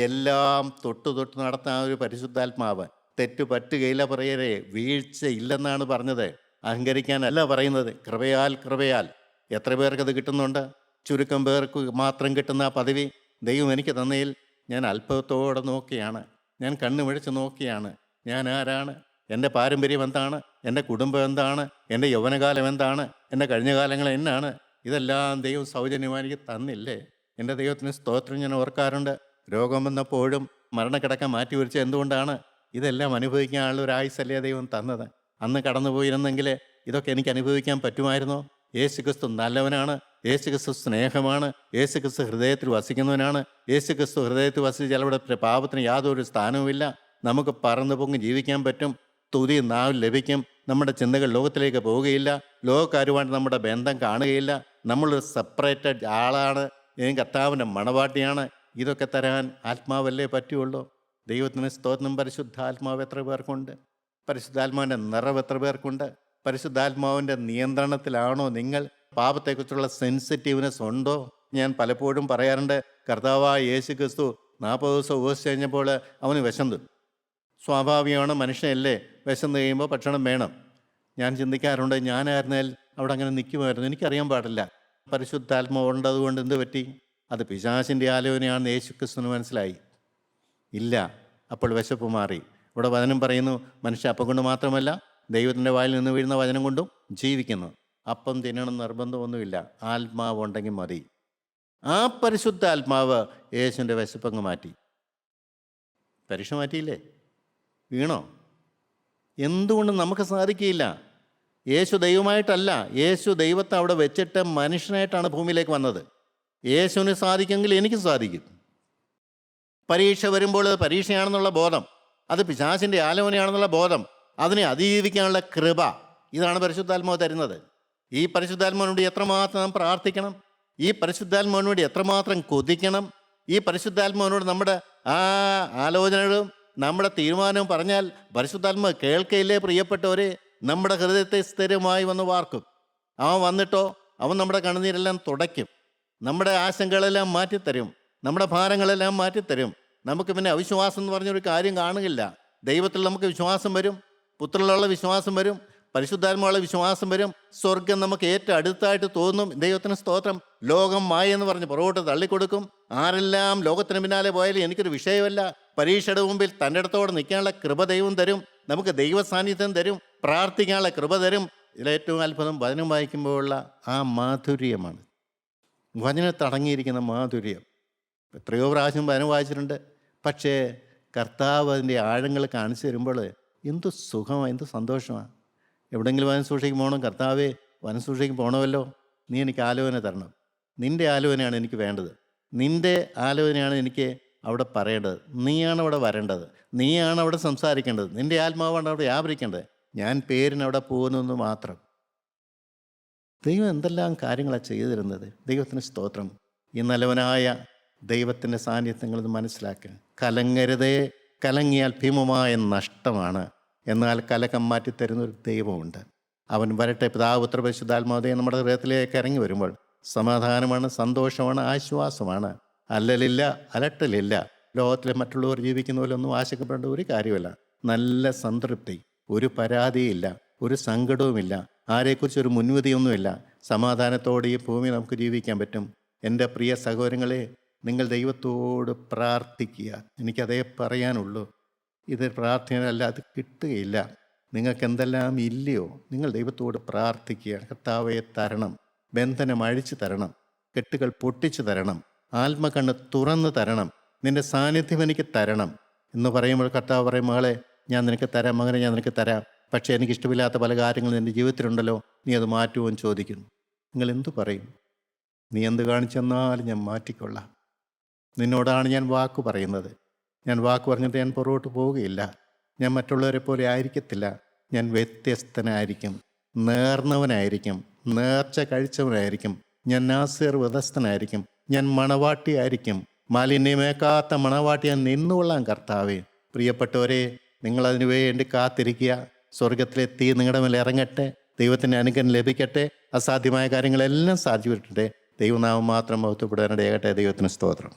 എല്ലാം തൊട്ട് നടത്താൻ ഒരു പരിശുദ്ധാത്മാവ്. തെറ്റ് പറ്റുകയില്ല പറയരെ, വീഴ്ച ഇല്ലെന്നാണ് പറഞ്ഞത്. അഹങ്കരിക്കാനല്ല പറയുന്നത്. കൃപയാൽ എത്ര പേർക്കത് കിട്ടുന്നുണ്ട്? ചുരുക്കം പേർക്ക് മാത്രം കിട്ടുന്ന ആ പദവി ദൈവം എനിക്ക് തന്നതിൽ ഞാൻ അത്ഭുതത്തോടെ നോക്കിയാണ്. ഞാൻ കണ്ണുമിഴിച്ച് നോക്കിയാണ്. ഞാൻ ആരാണ്? എൻ്റെ പാരമ്പര്യം എന്താണ്? എൻ്റെ കുടുംബം എന്താണ്? എൻ്റെ യൗവനകാലം എന്താണ്? എൻ്റെ കഴിഞ്ഞ കാലങ്ങൾ എന്നാണ്? ഇതെല്ലാം ദൈവം സൗജന്യമായി എനിക്ക് തന്നില്ലേ? എൻ്റെ ദൈവത്തിന് സ്തോത്രം. ഞാൻ ഓർക്കാറുണ്ട്, രോഗം വന്നപ്പോഴും മരണക്കിടക്ക മാറ്റിവെച്ച എന്തുകൊണ്ടാണ്? ഇതെല്ലാം അനുഭവിക്കാനുള്ള ഒരു ആയുസ്സല്ലേ ദൈവം തന്നത്. അന്ന് കടന്നുപോയിരുന്നെങ്കിൽ ഇതൊക്കെ എനിക്ക് അനുഭവിക്കാൻ പറ്റുമായിരുന്നോ? യേശുക്രിസ്തു നല്ലവനാണ്. യേശുക്രിസ്തു സ്നേഹമാണ്. യേശുക്രിസ്തു ഹൃദയത്തിൽ വസിക്കുന്നവനാണ്. യേശുക്രിസ്തു ഹൃദയത്തിൽ വസിച്ച് ചിലവിടെ പാപത്തിന് യാതൊരു സ്ഥാനവുമില്ല. നമുക്ക് പറന്നു പൊങ്ങി ജീവിക്കാൻ പറ്റും. സ്തുതി നാവിൽ ലഭിക്കും. നമ്മുടെ ചിന്തകൾ ലോകത്തിലേക്ക് പോവുകയില്ല. ലോകക്കാരുമായിട്ട് നമ്മുടെ ബന്ധം കാണുകയില്ല. നമ്മളൊരു സെപ്പറേറ്റഡ് ആളാണ്. കർത്താവിൻ്റെ മണവാട്ടിയാണ്. ഇതൊക്കെ തരാൻ ആത്മാവല്ലേ പറ്റുള്ളൂ. ദൈവത്തിന് സ്തോത്രം. പരിശുദ്ധാത്മാവ് എത്ര പേർക്കുണ്ട്? പരിശുദ്ധാത്മാവിൻ്റെ നിറവ് എത്ര പേർക്കുണ്ട്? പരിശുദ്ധാത്മാവിൻ്റെ നിയന്ത്രണത്തിലാണോ നിങ്ങൾ? പാപത്തെക്കുറിച്ചുള്ള സെൻസിറ്റീവ്നെസ് ഉണ്ടോ? ഞാൻ പലപ്പോഴും പറയാറുണ്ട്, കർത്താവായ യേശു ക്രിസ്തു 40 ദിവസം ഉപവസിച്ച് കഴിഞ്ഞപ്പോൾ അവന് വിശന്നു. സ്വാഭാവികമാണ്, മനുഷ്യനല്ലേ, വിശന്ന് കഴിയുമ്പോൾ ഭക്ഷണം വേണം. ഞാൻ ചിന്തിക്കാറുണ്ട്, ഞാനായിരുന്നാൽ അവിടെ അങ്ങനെ നിൽക്കുമായിരുന്നു. എനിക്കറിയാൻ പാടില്ല. പരിശുദ്ധാത്മാവ് ഉണ്ടതുകൊണ്ട് എന്ത് പറ്റി? അത് പിശാചിൻ്റെ ആലോചനയാണെന്ന് യേശു ക്രിസ്തുവിന് മനസ്സിലായി. ഇല്ല, അപ്പോൾ വിശപ്പ് മാറി. ഇവിടെ വചനം പറയുന്നു, മനുഷ്യ അപ്പം കൊണ്ട് മാത്രമല്ല ദൈവത്തിൻ്റെ വായിൽ നിന്ന് വീഴുന്ന വചനം കൊണ്ടും ജീവിക്കുന്നു. അപ്പം തിന്നണം നിർബന്ധമൊന്നുമില്ല, ആത്മാവ് ഉണ്ടെങ്കിൽ മതി. ആ പരിശുദ്ധാത്മാവ് യേശുവിൻ്റെ വിശപ്പങ്ങ് മാറ്റി. പരീക്ഷ മാറ്റിയില്ലേ? വീണോ? എന്തുകൊണ്ടും നമുക്ക് സാധിക്കില്ല. യേശു ദൈവമായിട്ടല്ല, യേശു ദൈവത്തെ അവിടെ വെച്ചിട്ട് മനുഷ്യനായിട്ടാണ് ഭൂമിയിലേക്ക് വന്നത്. യേശുവിന് സാധിക്കുമെങ്കിൽ എനിക്കും സാധിക്കും. പരീക്ഷ വരുമ്പോൾ അത് പരീക്ഷയാണെന്നുള്ള ബോധം, അത് പിശാചിൻ്റെ ആലോചനയാണെന്നുള്ള ബോധം, അതിനെ അതിജീവിക്കാനുള്ള കൃപ, ഇതാണ് പരിശുദ്ധാത്മാവ് തരുന്നത്. ഈ പരിശുദ്ധാത്മാവിനോട് എത്രമാത്രം നാം പ്രാർത്ഥിക്കണം, ഈ പരിശുദ്ധാത്മാവിനോട് എത്രമാത്രം കൊതിക്കണം, ഈ പരിശുദ്ധാത്മാവിനോട് നമ്മുടെ ആ ആലോചനകളും നമ്മുടെ തീരുമാനവും പറഞ്ഞാൽ പരിശുദ്ധാത്മാവ് കേൾക്കയില്ലേ പ്രിയപ്പെട്ടവരെ? നമ്മുടെ ഹൃദയത്തെ സ്ഥിരമായി വന്ന് വാർക്കും. അവൻ വന്നിട്ടോ അവൻ നമ്മുടെ കണ്ണുനീരെല്ലാം തുടയ്ക്കും, നമ്മുടെ ആശങ്കകളെല്ലാം മാറ്റിത്തരും, നമ്മുടെ ഭാരങ്ങളെല്ലാം മാറ്റിത്തരും. നമുക്ക് പിന്നെ അവിശ്വാസം എന്ന് പറഞ്ഞൊരു കാര്യം കാണുകയില്ല. ദൈവത്തിൽ നമുക്ക് വിശ്വാസം വരും, പുത്രനിലുള്ള വിശ്വാസം വരും, പരിശുദ്ധാത്മാവുള്ള വിശ്വാസം വരും. സ്വർഗം നമുക്ക് ഏറ്റവും അടുത്തായിട്ട് തോന്നും. ദൈവത്തിന് സ്തോത്രം. ലോകം മായ എന്ന് പറഞ്ഞ് പുറകോട്ട് തള്ളിക്കൊടുക്കും. ആരെല്ലാം ലോകത്തിന് പിന്നാലെ പോയാലും എനിക്കൊരു വിഷയമല്ല. പരീക്ഷയുടെ മുമ്പിൽ തൻ്റെ അടുത്തോടെ നിൽക്കാനുള്ള കൃപ ദൈവം തരും, നമുക്ക് ദൈവ സാന്നിധ്യം തരും, പ്രാർത്ഥിക്കാനുള്ള കൃപ തരും. ഇതിലേറ്റവും അത്ഭുതം വചനം വായിക്കുമ്പോഴുള്ള ആ മാധുര്യമാണ്, വചനത്തടങ്ങിയിരിക്കുന്ന മാധുര്യം. എത്രയോ പ്രാവശ്യം വചനം വായിച്ചിട്ടുണ്ട്, പക്ഷേ കർത്താവ് അതിൻ്റെ ആഴങ്ങൾ കാണിച്ചു തരുമ്പോൾ എന്ത് സുഖമാണ്, എന്ത് സന്തോഷമാണ്. എവിടെയെങ്കിലും വനസൂക്ഷയ്ക്ക് പോകണം, കർത്താവേ വനസൂക്ഷയ്ക്ക് പോകണമല്ലോ, നീ എനിക്ക് ആലോചന തരണം, നിൻ്റെ ആലോചനയാണ് എനിക്ക് വേണ്ടത്, നിൻ്റെ ആലോചനയാണ് എനിക്ക് അവിടെ പറയേണ്ടത്, നീയാണ് അവിടെ വരേണ്ടത്, നീയാണ് അവിടെ സംസാരിക്കേണ്ടത്, നിൻ്റെ ആത്മാവാണ് അവിടെ വ്യാപരിക്കേണ്ടത്, ഞാൻ പേരിന് അവിടെ പോകുന്നു മാത്രം. ദൈവം എന്തെല്ലാം കാര്യങ്ങളാണ് ചെയ്തു തരുന്നത്. ദൈവത്തിന് സ്തോത്രം. ഈ നല്ലവനായ ദൈവത്തിൻ്റെ സാന്നിധ്യങ്ങൾ മനസ്സിലാക്കുക. കലങ്ങരുതേ, കലങ്ങിയാൽ ഭീമമായ നഷ്ടമാണ്. എന്നാൽ കലക്കം മാറ്റിത്തരുന്നൊരു ദൈവമുണ്ട്. അവൻ വരട്ടെ. പിതാവ് പുത്ര പരിശുദ്ധാത്മാവേ നമ്മുടെ ഹൃദയത്തിലേക്ക് ഇറങ്ങി വരുമ്പോൾ സമാധാനമാണ്, സന്തോഷമാണ്, ആശ്വാസമാണ്. അല്ലലില്ല, അലട്ടലില്ല. ലോകത്തിലെ മറ്റുള്ളവർ ജീവിക്കുന്ന പോലെ ഒന്നും ആശങ്കപ്പെടേണ്ട ഒരു കാര്യമല്ല. നല്ല സംതൃപ്തി, ഒരു പരാതിയില്ല, ഒരു സങ്കടവുമില്ല, ആരെക്കുറിച്ചൊരു മുൻവിധിയൊന്നുമില്ല. സമാധാനത്തോടെ ഈ ഭൂമി നമുക്ക് ജീവിക്കാൻ പറ്റും. എൻ്റെ പ്രിയ സഹോദരങ്ങളെ, നിങ്ങൾ ദൈവത്തോട് പ്രാർത്ഥിക്കുക. എനിക്കതേ പറയാനുള്ളൂ. ഇത് പ്രാർത്ഥനയല്ല, അത് കിട്ടുകയില്ല. നിങ്ങൾക്ക് എന്തെല്ലാം ഇല്ലയോ നിങ്ങൾ ദൈവത്തോട് പ്രാർത്ഥിക്കുക. കർത്താവെ തരണം, ബന്ധനം അഴിച്ചു തരണം, കെട്ടുകൾ പൊട്ടിച്ചു തരണം, ആത്മകണ്ണ് തുറന്നു തരണം, നിൻ്റെ സാന്നിധ്യം എനിക്ക് തരണം എന്ന് പറയുമ്പോൾ കർത്താവ് പറയും, മകളെ ഞാൻ നിനക്ക് തരാം, മകനെ ഞാൻ നിനക്ക് തരാം. പക്ഷേ എനിക്കിഷ്ടമില്ലാത്ത പല കാര്യങ്ങളും എൻ്റെ ജീവിതത്തിലുണ്ടല്ലോ, നീ അത് മാറ്റുമോ എന്ന് ചോദിക്കുന്നു. നിങ്ങൾ എന്തു പറയും? നീ എന്ത് കാണിച്ചെന്നാലും ഞാൻ മാറ്റിക്കൊള്ളാം. നിന്നോടാണ് ഞാൻ വാക്ക് പറയുന്നത്. ഞാൻ വാക്ക് പറഞ്ഞിട്ട് ഞാൻ പുറകോട്ട് പോവുകയില്ല. ഞാൻ മറ്റുള്ളവരെ പോലെ ആയിരിക്കത്തില്ല. ഞാൻ വ്യത്യസ്തനായിരിക്കും, നേർന്നവനായിരിക്കും, നേർച്ച കഴിച്ചവനായിരിക്കും. ഞാൻ നാസീർ വധസ്ഥനായിരിക്കും, ഞാൻ മണവാട്ടിയായിരിക്കും, മാലിന്യമേക്കാത്ത മണവാട്ടി ഞാൻ നിന്നുകൊള്ളാം. കർത്താവേ, പ്രിയപ്പെട്ടവരെ, നിങ്ങളതിനു വേണ്ടി കാത്തിരിക്കുക. സ്വർഗത്തിലെ തീ നിങ്ങളുടെ മേലെ ഇറങ്ങട്ടെ, ദൈവത്തിൻ്റെ അനുഗ്രഹം ലഭിക്കട്ടെ, അസാധ്യമായ കാര്യങ്ങളെല്ലാം സാധിച്ചു വിട്ടട്ടെ. ദൈവനാമം മാത്രം മഹത്വപ്പെടാനിടയാകട്ടെ. ദൈവത്തിന് സ്തോത്രം.